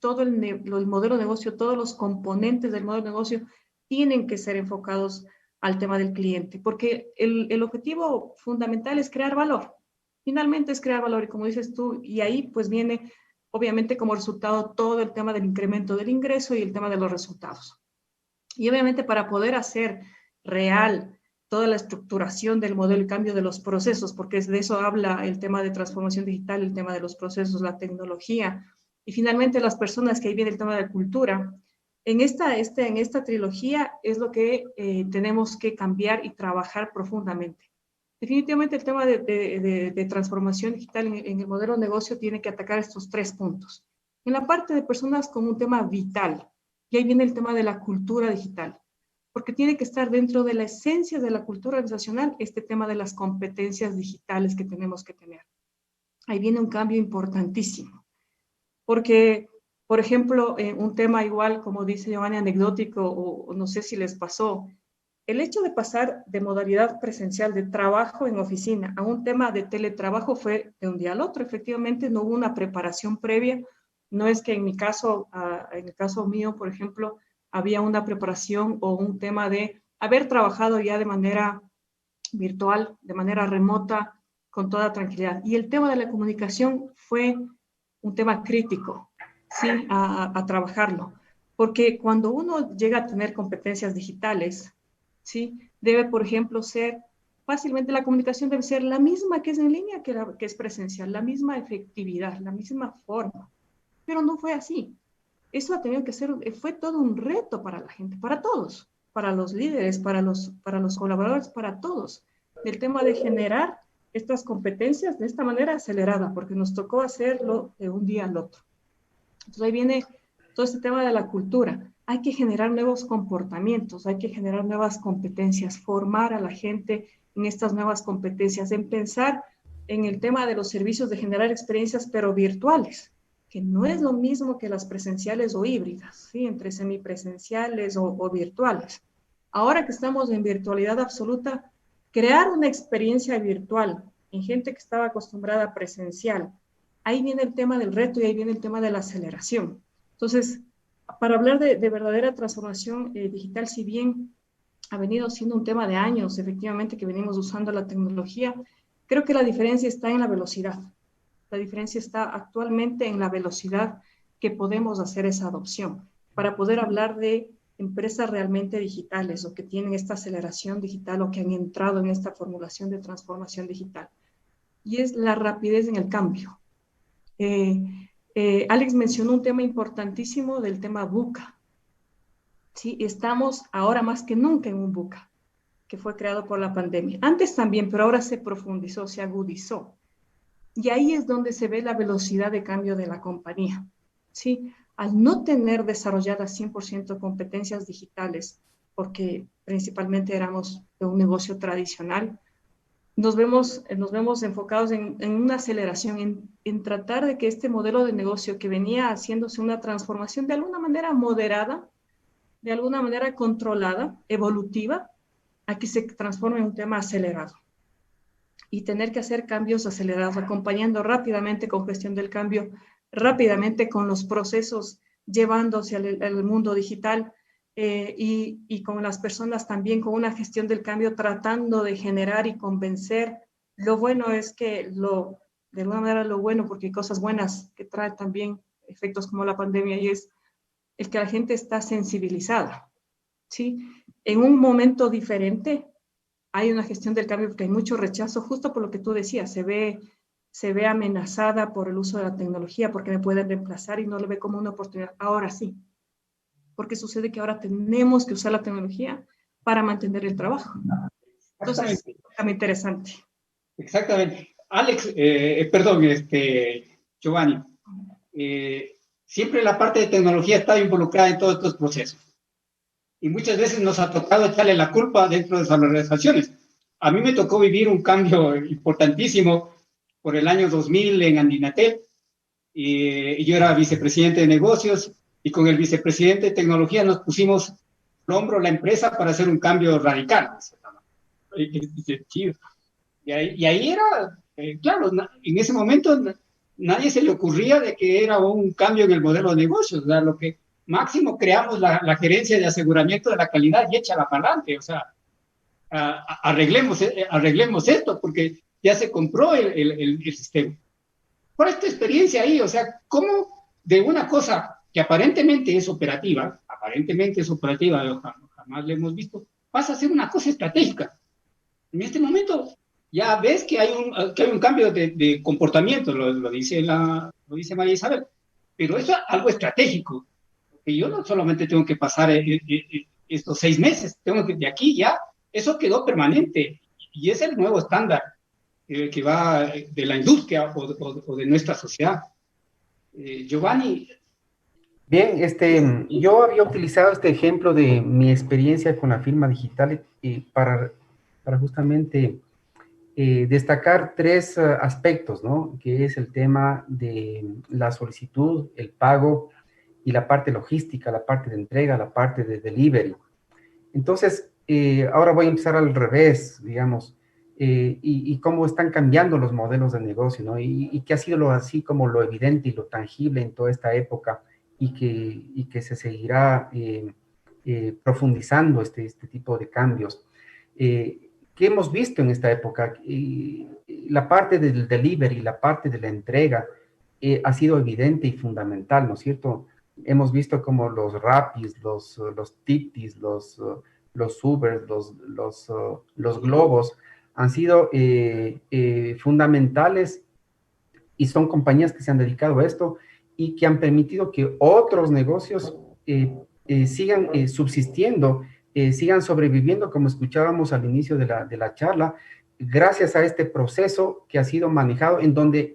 Todo el modelo de negocio, todos los componentes del modelo de negocio tienen que ser enfocados al tema del cliente, porque el objetivo fundamental es crear valor. Finalmente es crear valor, y como dices tú, y ahí pues viene obviamente como resultado todo el tema del incremento del ingreso y el tema de los resultados. Y obviamente para poder hacer real toda la estructuración del modelo y cambio de los procesos, porque de eso habla el tema de transformación digital, el tema de los procesos, la tecnología, y finalmente las personas, que ahí viene el tema de la cultura. En esta trilogía es lo que tenemos que cambiar y trabajar profundamente. Definitivamente el tema de transformación digital en el modelo de negocio tiene que atacar estos 3 puntos. En la parte de personas como un tema vital, y ahí viene el tema de la cultura digital, porque tiene que estar dentro de la esencia de la cultura organizacional este tema de las competencias digitales que tenemos que tener. Ahí viene un cambio importantísimo. Porque, por ejemplo, un tema igual, como dice Giovanni, anecdótico, o no sé si les pasó, el hecho de pasar de modalidad presencial de trabajo en oficina a un tema de teletrabajo fue de un día al otro. Efectivamente, no hubo una preparación previa. No es que en mi caso, en el caso mío, por ejemplo, había una preparación o un tema de haber trabajado ya de manera virtual, de manera remota, con toda tranquilidad. Y el tema de la comunicación fue un tema crítico, ¿sí? A trabajarlo. Porque cuando uno llega a tener competencias digitales, ¿sí? Debe, por ejemplo, ser fácilmente, la comunicación debe ser la misma que es en línea que es presencial, la misma efectividad, la misma forma. Pero no fue así. Eso ha tenido que ser, fue todo un reto para la gente, para todos, para los líderes, para los colaboradores, para todos. El tema de generar estas competencias de esta manera acelerada, porque nos tocó hacerlo de un día al otro. Entonces ahí viene todo este tema de la cultura. Hay que generar nuevos comportamientos, hay que generar nuevas competencias, formar a la gente en estas nuevas competencias, en pensar en el tema de los servicios de generar experiencias, pero virtuales, que no es lo mismo que las presenciales o híbridas, ¿sí? Entre semipresenciales o virtuales. Ahora que estamos en virtualidad absoluta, crear una experiencia virtual en gente que estaba acostumbrada a presencial, ahí viene el tema del reto y ahí viene el tema de la aceleración. Entonces, para hablar de verdadera transformación digital, si bien ha venido siendo un tema de años, efectivamente, que venimos usando la tecnología, creo que la diferencia está en la velocidad. La diferencia está actualmente en la velocidad que podemos hacer esa adopción para poder hablar de empresas realmente digitales o que tienen esta aceleración digital o que han entrado en esta formulación de transformación digital. Y es la rapidez en el cambio. Alex mencionó un tema importantísimo del tema VUCA. Sí, estamos ahora más que nunca en un VUCA, que fue creado por la pandemia. Antes también, pero ahora se profundizó, se agudizó. Y ahí es donde se ve la velocidad de cambio de la compañía. ¿Sí? Al no tener desarrolladas 100% competencias digitales, porque principalmente éramos de un negocio tradicional, nos vemos enfocados en una aceleración, en tratar de que este modelo de negocio que venía haciéndose una transformación de alguna manera moderada, de alguna manera controlada, evolutiva, a que se transforme en un tema acelerado. Y tener que hacer cambios acelerados, acompañando rápidamente con gestión del cambio, rápidamente con los procesos, llevándose al mundo digital, y con las personas también, con una gestión del cambio, tratando de generar y convencer. Lo bueno es que, de alguna manera lo bueno, porque hay cosas buenas que trae también efectos como la pandemia, y es el que la gente está sensibilizada, ¿sí? En un momento diferente hay una gestión del cambio porque hay mucho rechazo, justo por lo que tú decías, se ve amenazada por el uso de la tecnología, porque me pueden reemplazar, y no lo ve como una oportunidad. Ahora sí, porque sucede que ahora tenemos que usar la tecnología para mantener el trabajo. Entonces, es muy interesante. Exactamente. Alex, perdón, Giovanni, siempre la parte de tecnología está involucrada en todos estos procesos. Y muchas veces nos ha tocado echarle la culpa dentro de las organizaciones. A mí me tocó vivir un cambio importantísimo por el año 2000 en Andinatel. Y yo era vicepresidente de negocios, y con el vicepresidente de tecnología nos pusimos al hombro la empresa para hacer un cambio radical. Y ahí era, claro, en ese momento nadie se le ocurría de que era un cambio en el modelo de negocios. O sea, lo que máximo creamos la gerencia de aseguramiento de la calidad y échala para adelante. O sea, arreglemos esto, porque ya se compró el sistema. Por esta experiencia ahí, o sea, cómo de una cosa que aparentemente es operativa, jamás la hemos visto, pasa a ser una cosa estratégica. En este momento ya ves que hay un cambio de comportamiento, lo dice María Isabel, pero eso es algo estratégico, porque yo no solamente tengo que pasar estos 6 meses, tengo que de aquí ya, eso quedó permanente, y es el nuevo estándar que va de la industria o de nuestra sociedad. Giovanni. Bien, yo había utilizado este ejemplo de mi experiencia con la firma digital para justamente destacar 3 aspectos, ¿no? Que es el tema de la solicitud, el pago y la parte logística, la parte de entrega, la parte de delivery. Entonces, ahora voy a empezar al revés, digamos, y cómo están cambiando los modelos de negocio, ¿no? Y qué ha sido así como lo evidente y lo tangible en toda esta época, y que se seguirá profundizando este tipo de cambios. ¿Qué hemos visto en esta época? La parte del delivery, la parte de la entrega, ha sido evidente y fundamental, ¿no es cierto? Hemos visto como los Rapis, los Tiptis, los Ubers, los Globos han sido fundamentales, y son compañías que se han dedicado a esto y que han permitido que otros negocios sigan subsistiendo, sigan sobreviviendo, como escuchábamos al inicio de la charla, gracias a este proceso que ha sido manejado, en donde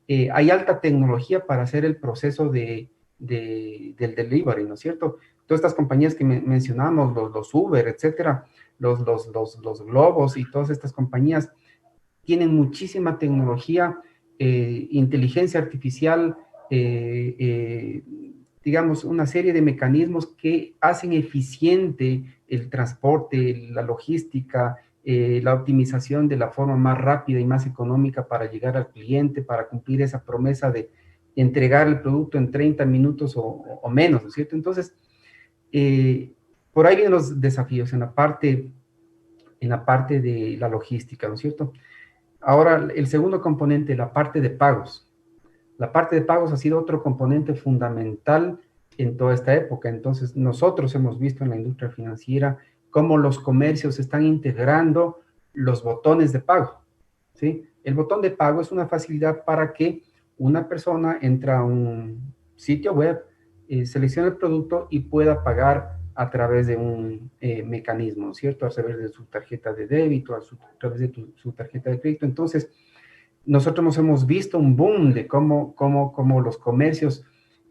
hay alta tecnología para hacer el proceso del delivery, ¿no es cierto? Todas estas compañías que mencionamos, los Uber, etcétera, los Globos y todas estas compañías tienen muchísima tecnología, inteligencia artificial, digamos, una serie de mecanismos que hacen eficiente el transporte, la logística, la optimización de la forma más rápida y más económica para llegar al cliente, para cumplir esa promesa de entregar el producto en 30 minutos o menos, ¿no es cierto? Entonces, por ahí vienen los desafíos en la parte de la logística, ¿no es cierto? Ahora, el segundo componente, la parte de pagos. La parte de pagos ha sido otro componente fundamental en toda esta época. Entonces, nosotros hemos visto en la industria financiera cómo los comercios están integrando los botones de pago, ¿sí? El botón de pago es una facilidad para que una persona entre a un sitio web, seleccione el producto y pueda pagar a través de un mecanismo, ¿cierto? A través de su tarjeta de débito, a través de su tarjeta de crédito. Entonces, nosotros nos hemos visto un boom de cómo los comercios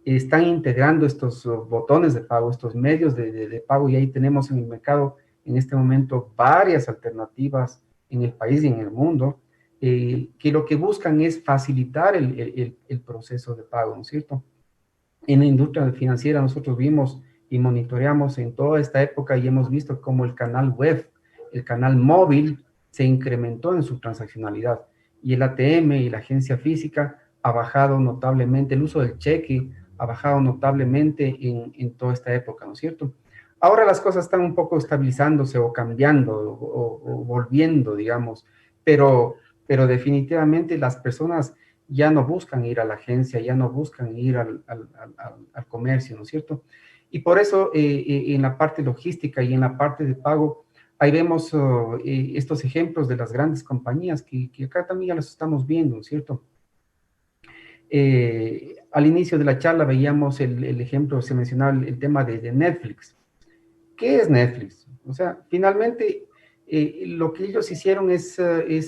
están integrando estos botones de pago, estos medios de pago, y ahí tenemos en el mercado en este momento varias alternativas en el país y en el mundo, que lo que buscan es facilitar el proceso de pago, ¿no es cierto? En la industria financiera nosotros vimos y monitoreamos en toda esta época y hemos visto cómo el canal web, el canal móvil, se incrementó en su transaccionalidad, y el ATM y la agencia física ha bajado notablemente, el uso del cheque ha bajado notablemente en toda esta época, ¿no es cierto? Ahora las cosas están un poco estabilizándose o cambiando o volviendo, digamos, pero definitivamente las personas ya no buscan ir a la agencia, ya no buscan ir al comercio, ¿no es cierto? Y por eso en la parte logística y en la parte de pago, ahí vemos estos ejemplos de las grandes compañías que acá también ya los estamos viendo, ¿no es cierto? Al inicio de la charla veíamos el ejemplo, se mencionaba el tema de Netflix. ¿Qué es Netflix? O sea, finalmente lo que ellos hicieron es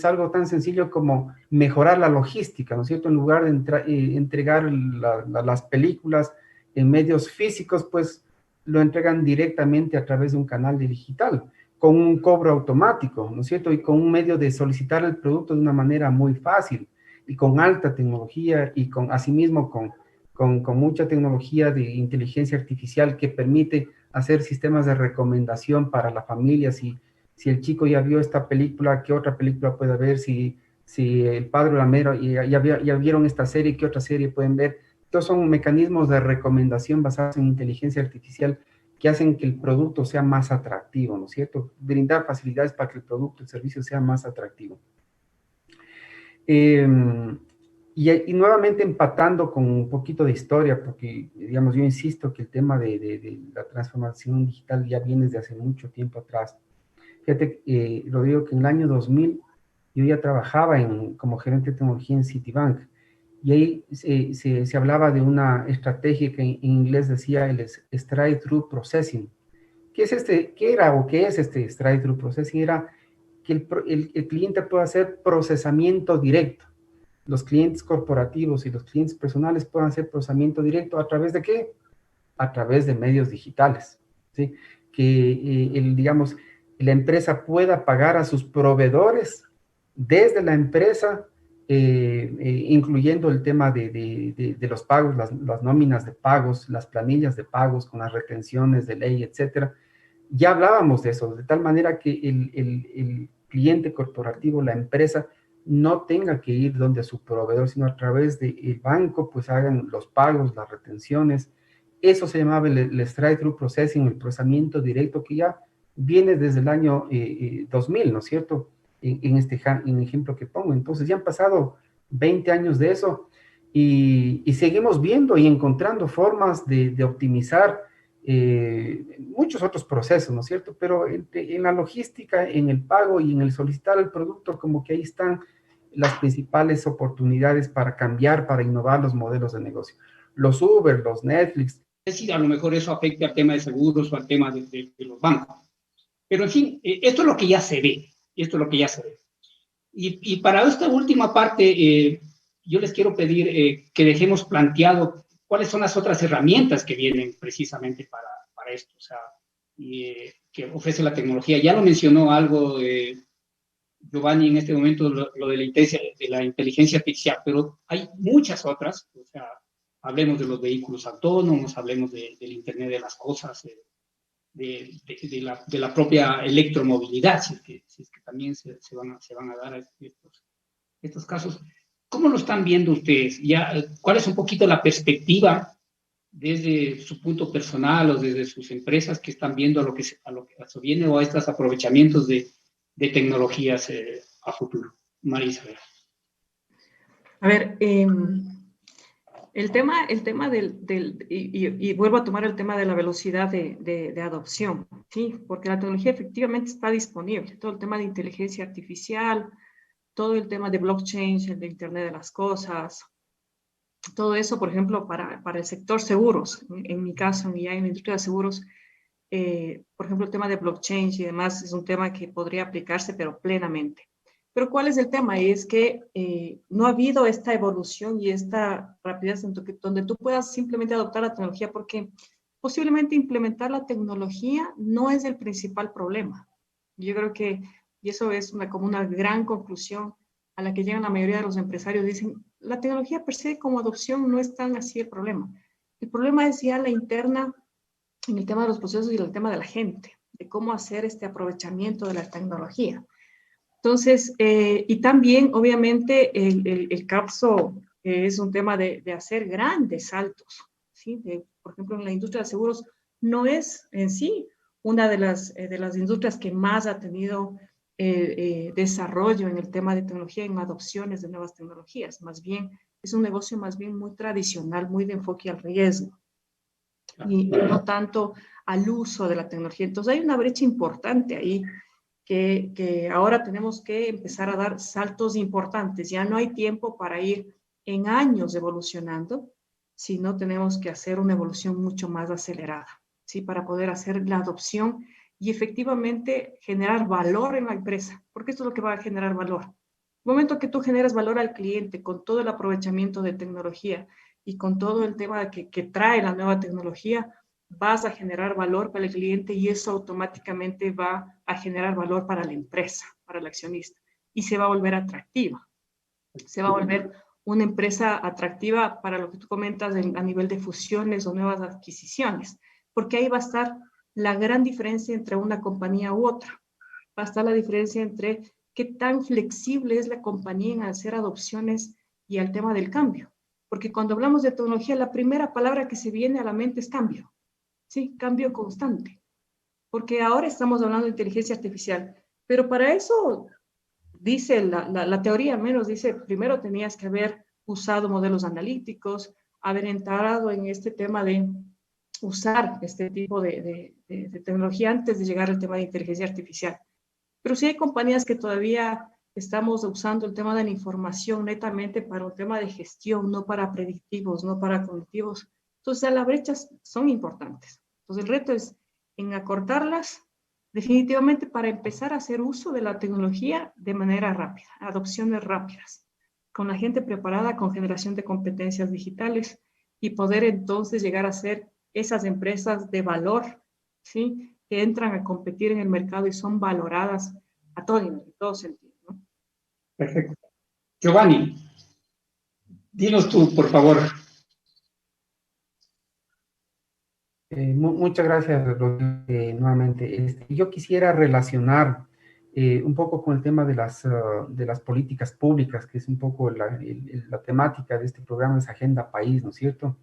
algo tan sencillo como mejorar la logística, ¿no es cierto? En lugar de entregar las películas en medios físicos, pues lo entregan directamente a través de un canal digital, con un cobro automático, ¿no es cierto? Y con un medio de solicitar el producto de una manera muy fácil y con alta tecnología y asimismo con mucha tecnología de inteligencia artificial que permite hacer sistemas de recomendación para la familia. Si el chico ya vio esta película, ¿qué otra película puede ver? Si el padre o la madre ya vieron esta serie, ¿qué otra serie pueden ver? Estos son mecanismos de recomendación basados en inteligencia artificial que hacen que el producto sea más atractivo, ¿no es cierto? Brindar facilidades para que el producto, el servicio sea más atractivo. Y nuevamente empatando con un poquito de historia, porque, digamos, yo insisto que el tema de la transformación digital ya viene desde hace mucho tiempo atrás. Fíjate, lo digo que en el año 2000 yo ya trabajaba como gerente de tecnología en Citibank, y ahí se hablaba de una estrategia que en inglés decía el straight-through processing. ¿Qué es qué es este straight-through processing? Era que el cliente pueda hacer procesamiento directo. Los clientes corporativos y los clientes personales puedan hacer procesamiento directo ¿a través de qué? A través de medios digitales, ¿sí? Que, digamos, la empresa pueda pagar a sus proveedores desde la empresa, incluyendo el tema de los pagos, las nóminas de pagos, las planillas de pagos con las retenciones de ley, etcétera. Ya hablábamos de eso, de tal manera que el cliente corporativo, la empresa, no tenga que ir donde su proveedor, sino a través del banco, pues hagan los pagos, las retenciones. Eso se llamaba el straight-through processing, el procesamiento directo, que ya viene desde el año 2000, ¿no es cierto? En ejemplo que pongo. Entonces ya han pasado 20 años de eso y seguimos viendo y encontrando formas de optimizar muchos otros procesos, ¿no es cierto? Pero en la logística, en el pago y en el solicitar el producto, como que ahí están las principales oportunidades para cambiar, para innovar los modelos de negocio. Los Uber, los Netflix. Es decir, a lo mejor eso afecta al tema de seguros o al tema de los bancos. Pero en fin, esto es lo que ya se ve, esto es lo que ya se ve. Y para esta última parte, yo les quiero pedir que dejemos planteado cuáles son las otras herramientas que vienen precisamente para esto, o sea, que ofrece la tecnología. Ya lo mencionó algo Giovanni en este momento, lo de la inteligencia artificial, pero hay muchas otras, o sea, hablemos de los vehículos autónomos, hablemos del Internet de las cosas, de la propia electromovilidad, si es que también se van a dar estos casos. ¿Cómo lo están viendo ustedes? ¿Cuál es un poquito la perspectiva desde su punto personal o desde sus empresas que están viendo a lo que se viene o a estos aprovechamientos de tecnologías a futuro? María Isabel. A ver, el tema y vuelvo a tomar el tema de la velocidad de adopción, ¿sí? Porque la tecnología efectivamente está disponible. Todo el tema de inteligencia artificial, todo el tema de blockchain, el de Internet de las cosas, todo eso, por ejemplo, para el sector seguros, en mi caso, ya en la industria de seguros, por ejemplo, el tema de blockchain y demás es un tema que podría aplicarse, pero plenamente. Pero ¿cuál es el tema? Es que no ha habido esta evolución y esta rapidez donde tú puedas simplemente adoptar la tecnología, porque posiblemente implementar la tecnología no es el principal problema. Yo creo que Y eso es como una gran conclusión a la que llegan la mayoría de los empresarios. Dicen, la tecnología per se como adopción no es tan así el problema. El problema es ya la interna en el tema de los procesos y el tema de la gente, de cómo hacer este aprovechamiento de la tecnología. Entonces, y también, obviamente, el CAPSO es un tema de hacer grandes saltos, ¿sí? Por ejemplo, en la industria de seguros no es en sí una de las industrias que más ha tenido desarrollo en el tema de tecnología, en adopciones de nuevas tecnologías. Más bien, es un negocio más bien muy tradicional, muy de enfoque al riesgo y no tanto al uso de la tecnología. Entonces, hay una brecha importante ahí que ahora tenemos que empezar a dar saltos importantes. Ya no hay tiempo para ir en años evolucionando, sino tenemos que hacer una evolución mucho más acelerada, ¿sí? Para poder hacer la adopción y efectivamente generar valor en la empresa, porque esto es lo que va a generar valor. El momento que tú generas valor al cliente con todo el aprovechamiento de tecnología y con todo el tema que trae la nueva tecnología, vas a generar valor para el cliente y eso automáticamente va a generar valor para la empresa, para el accionista, y se va a volver atractiva. Se va a volver una empresa atractiva para lo que tú comentas a nivel de fusiones o nuevas adquisiciones, porque ahí va a estar la gran diferencia entre una compañía u otra. Va a estar la diferencia entre qué tan flexible es la compañía en hacer adopciones y al tema del cambio. Porque cuando hablamos de tecnología, la primera palabra que se viene a la mente es cambio. Sí, cambio constante. Porque ahora estamos hablando de inteligencia artificial, pero para eso, dice la teoría al menos, dice, primero tenías que haber usado modelos analíticos, haber entrado en este tema de usar este tipo de tecnología antes de llegar al tema de inteligencia artificial. Pero sí hay compañías que todavía estamos usando el tema de la información netamente para un tema de gestión, no para predictivos, no para cognitivos. Entonces, las brechas son importantes. Entonces, el reto es en acortarlas definitivamente para empezar a hacer uso de la tecnología de manera rápida, adopciones rápidas, con la gente preparada, con generación de competencias digitales y poder entonces llegar a ser esas empresas de valor, ¿sí? Que entran a competir en el mercado y son valoradas a todo nivel, en todo sentido, ¿no? Perfecto. Giovanni, dinos tú, por favor. Muchas gracias, Rodrigo, nuevamente. Yo quisiera relacionar un poco con el tema de las políticas públicas, que es un poco la temática de este programa, es Agenda País, ¿no es cierto?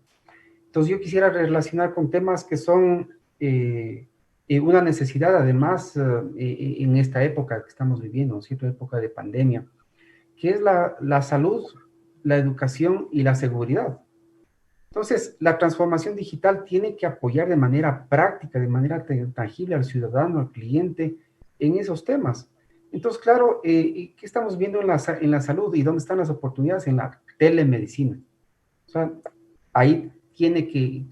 Entonces yo quisiera relacionar con temas que son una necesidad, además, en esta época que estamos viviendo, ¿no es cierto? Época de pandemia, que es la salud, la educación y la seguridad. Entonces, la transformación digital tiene que apoyar de manera práctica, de manera tangible al ciudadano, al cliente, en esos temas. Entonces, claro, ¿qué estamos viendo en la salud y dónde están las oportunidades? En la telemedicina. O sea, ahí tiene que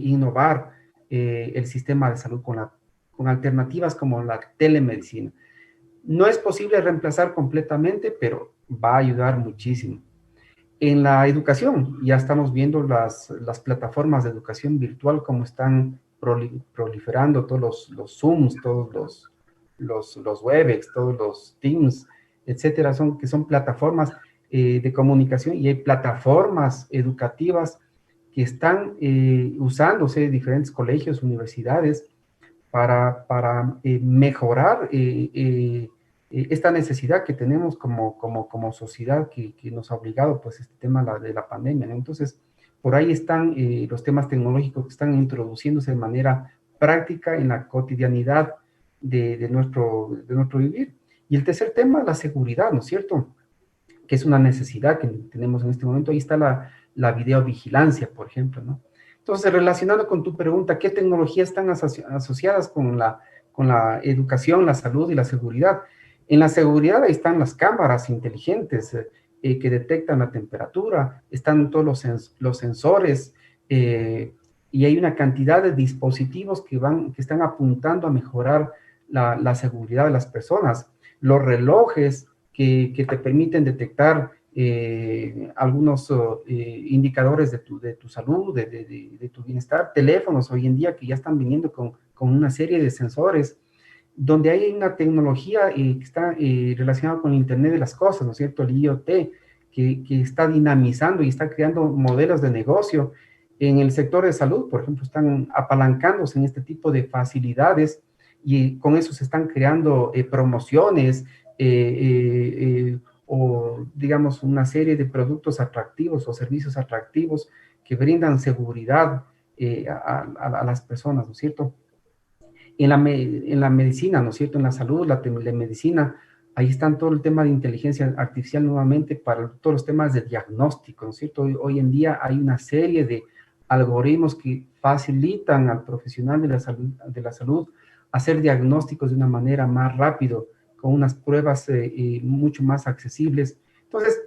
innovar el sistema de salud con alternativas como la telemedicina. No es posible reemplazar completamente, pero va a ayudar muchísimo. En la educación, ya estamos viendo las plataformas de educación virtual, como están proliferando todos los Zooms, todos los Webex, todos los Teams, etcétera, que son plataformas de comunicación, y hay plataformas educativas que están usándose en diferentes colegios, universidades, para mejorar esta necesidad que tenemos como sociedad que nos ha obligado, pues, este tema de la pandemia, ¿no? Entonces, por ahí están los temas tecnológicos que están introduciéndose de manera práctica en la cotidianidad de nuestro vivir. Y el tercer tema, la seguridad, ¿no es cierto? Que es una necesidad que tenemos en este momento. Ahí está la videovigilancia, por ejemplo, ¿no? Entonces, relacionado con tu pregunta, ¿qué tecnologías están asociadas con la educación, la salud y la seguridad? En la seguridad ahí están las cámaras inteligentes que detectan la temperatura, están todos los sensores, y hay una cantidad de dispositivos que están apuntando a mejorar la seguridad de las personas. Los relojes que te permiten detectar algunos indicadores de tu salud, de tu bienestar. Teléfonos hoy en día que ya están viniendo con una serie de sensores donde hay una tecnología que está relacionada con el Internet de las cosas, ¿no es cierto? El IoT, que está dinamizando y está creando modelos de negocio. En el sector de salud, por ejemplo, están apalancándose en este tipo de facilidades y con eso se están creando promociones o, digamos, una serie de productos atractivos o servicios atractivos que brindan seguridad a las personas, ¿no es cierto? En la medicina, ¿no es cierto? En la salud, la medicina, ahí están todo el tema de inteligencia artificial nuevamente para todos los temas de diagnóstico, ¿no es cierto? Hoy en día hay una serie de algoritmos que facilitan al profesional de la salud hacer diagnósticos de una manera más rápido, con unas pruebas mucho más accesibles. Entonces,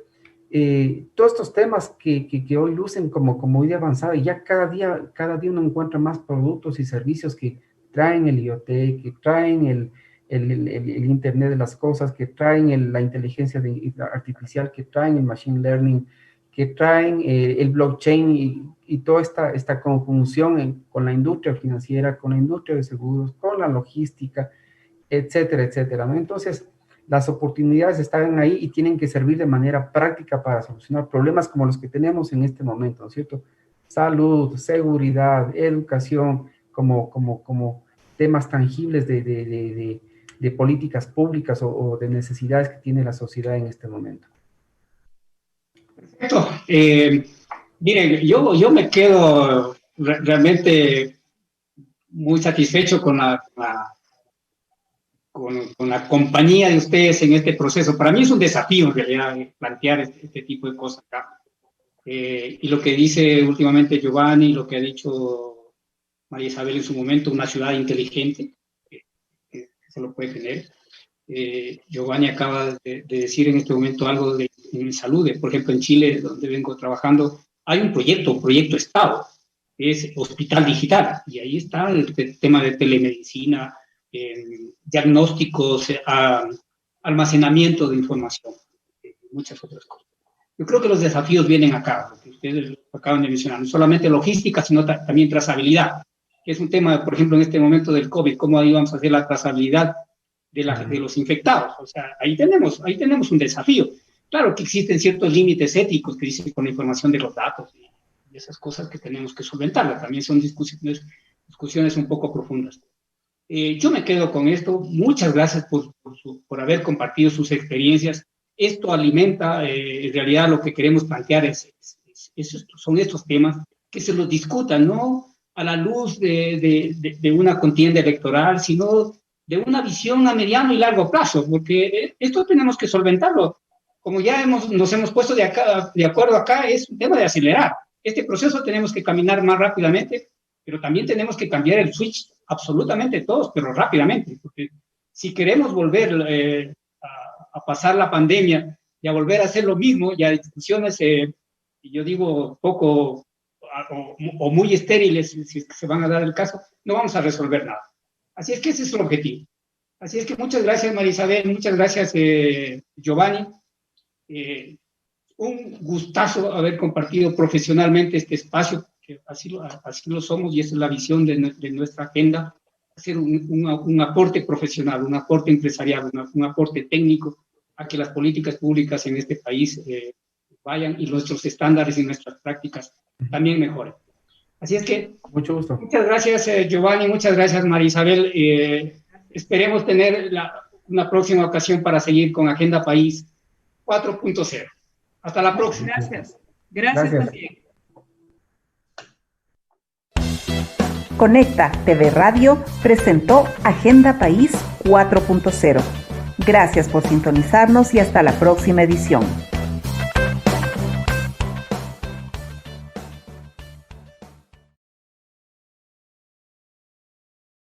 todos estos temas que hoy lucen como muy avanzada, y ya cada día uno encuentra más productos y servicios que traen el IoT, que traen el Internet de las cosas, que traen la inteligencia artificial, que traen el machine learning, que traen el blockchain y toda esta conjunción con la industria financiera, con la industria de seguros, con la logística, etcétera, etcétera, ¿no? Entonces, las oportunidades están ahí y tienen que servir de manera práctica para solucionar problemas como los que tenemos en este momento, ¿no es cierto? Salud, seguridad, educación, como temas tangibles de políticas públicas o de necesidades que tiene la sociedad en este momento. Perfecto. Miren, yo me quedo realmente muy satisfecho con la compañía de ustedes en este proceso. Para mí es un desafío, en realidad, plantear este tipo de cosas acá. Y lo que dice últimamente Giovanni, lo que ha dicho María Isabel en su momento, una ciudad inteligente, que se lo puede tener. Giovanni acaba de decir en este momento algo en salud. Por ejemplo, en Chile, donde vengo trabajando, hay un proyecto Estado, que es Hospital Digital, y ahí está el tema de telemedicina, diagnósticos, almacenamiento de información, muchas otras cosas. Yo creo que los desafíos vienen acá, lo que ustedes acaban de mencionar, no solamente logística, sino también trazabilidad, que es un tema, por ejemplo, en este momento del COVID, cómo ahí vamos a hacer la trazabilidad de los infectados. O sea, ahí tenemos un desafío. Claro que existen ciertos límites éticos que dicen con la información de los datos y esas cosas que tenemos que solventarlas. También son discusiones un poco profundas. Yo me quedo con esto. Muchas gracias por haber compartido sus experiencias. Esto alimenta, en realidad, lo que queremos plantear son estos temas, que se los discutan, no a la luz de una contienda electoral, sino de una visión a mediano y largo plazo, porque esto tenemos que solventarlo. Como ya nos hemos puesto de acuerdo acá, es un tema de acelerar. Este proceso tenemos que caminar más rápidamente, pero también tenemos que cambiar el switch absolutamente todos, pero rápidamente, porque si queremos volver a pasar la pandemia y a volver a hacer lo mismo, ya discusiones, yo digo, poco o muy estériles, si se van a dar el caso, no vamos a resolver nada. Así es que ese es el objetivo. Así es que muchas gracias, María Isabel, muchas gracias, Giovanni. Un gustazo haber compartido profesionalmente este espacio, que así lo somos, y esa es la visión de nuestra agenda, hacer un aporte profesional, un aporte empresarial, un aporte técnico a que las políticas públicas en este país vayan y nuestros estándares y nuestras prácticas también mejoren. Así es que, mucho gusto. Muchas gracias, Giovanni, muchas gracias, María Isabel. Esperemos tener una próxima ocasión para seguir con Agenda País 4.0. Hasta la próxima. Gracias también. Conecta TV Radio presentó Agenda País 4.0. Gracias por sintonizarnos y hasta la próxima edición.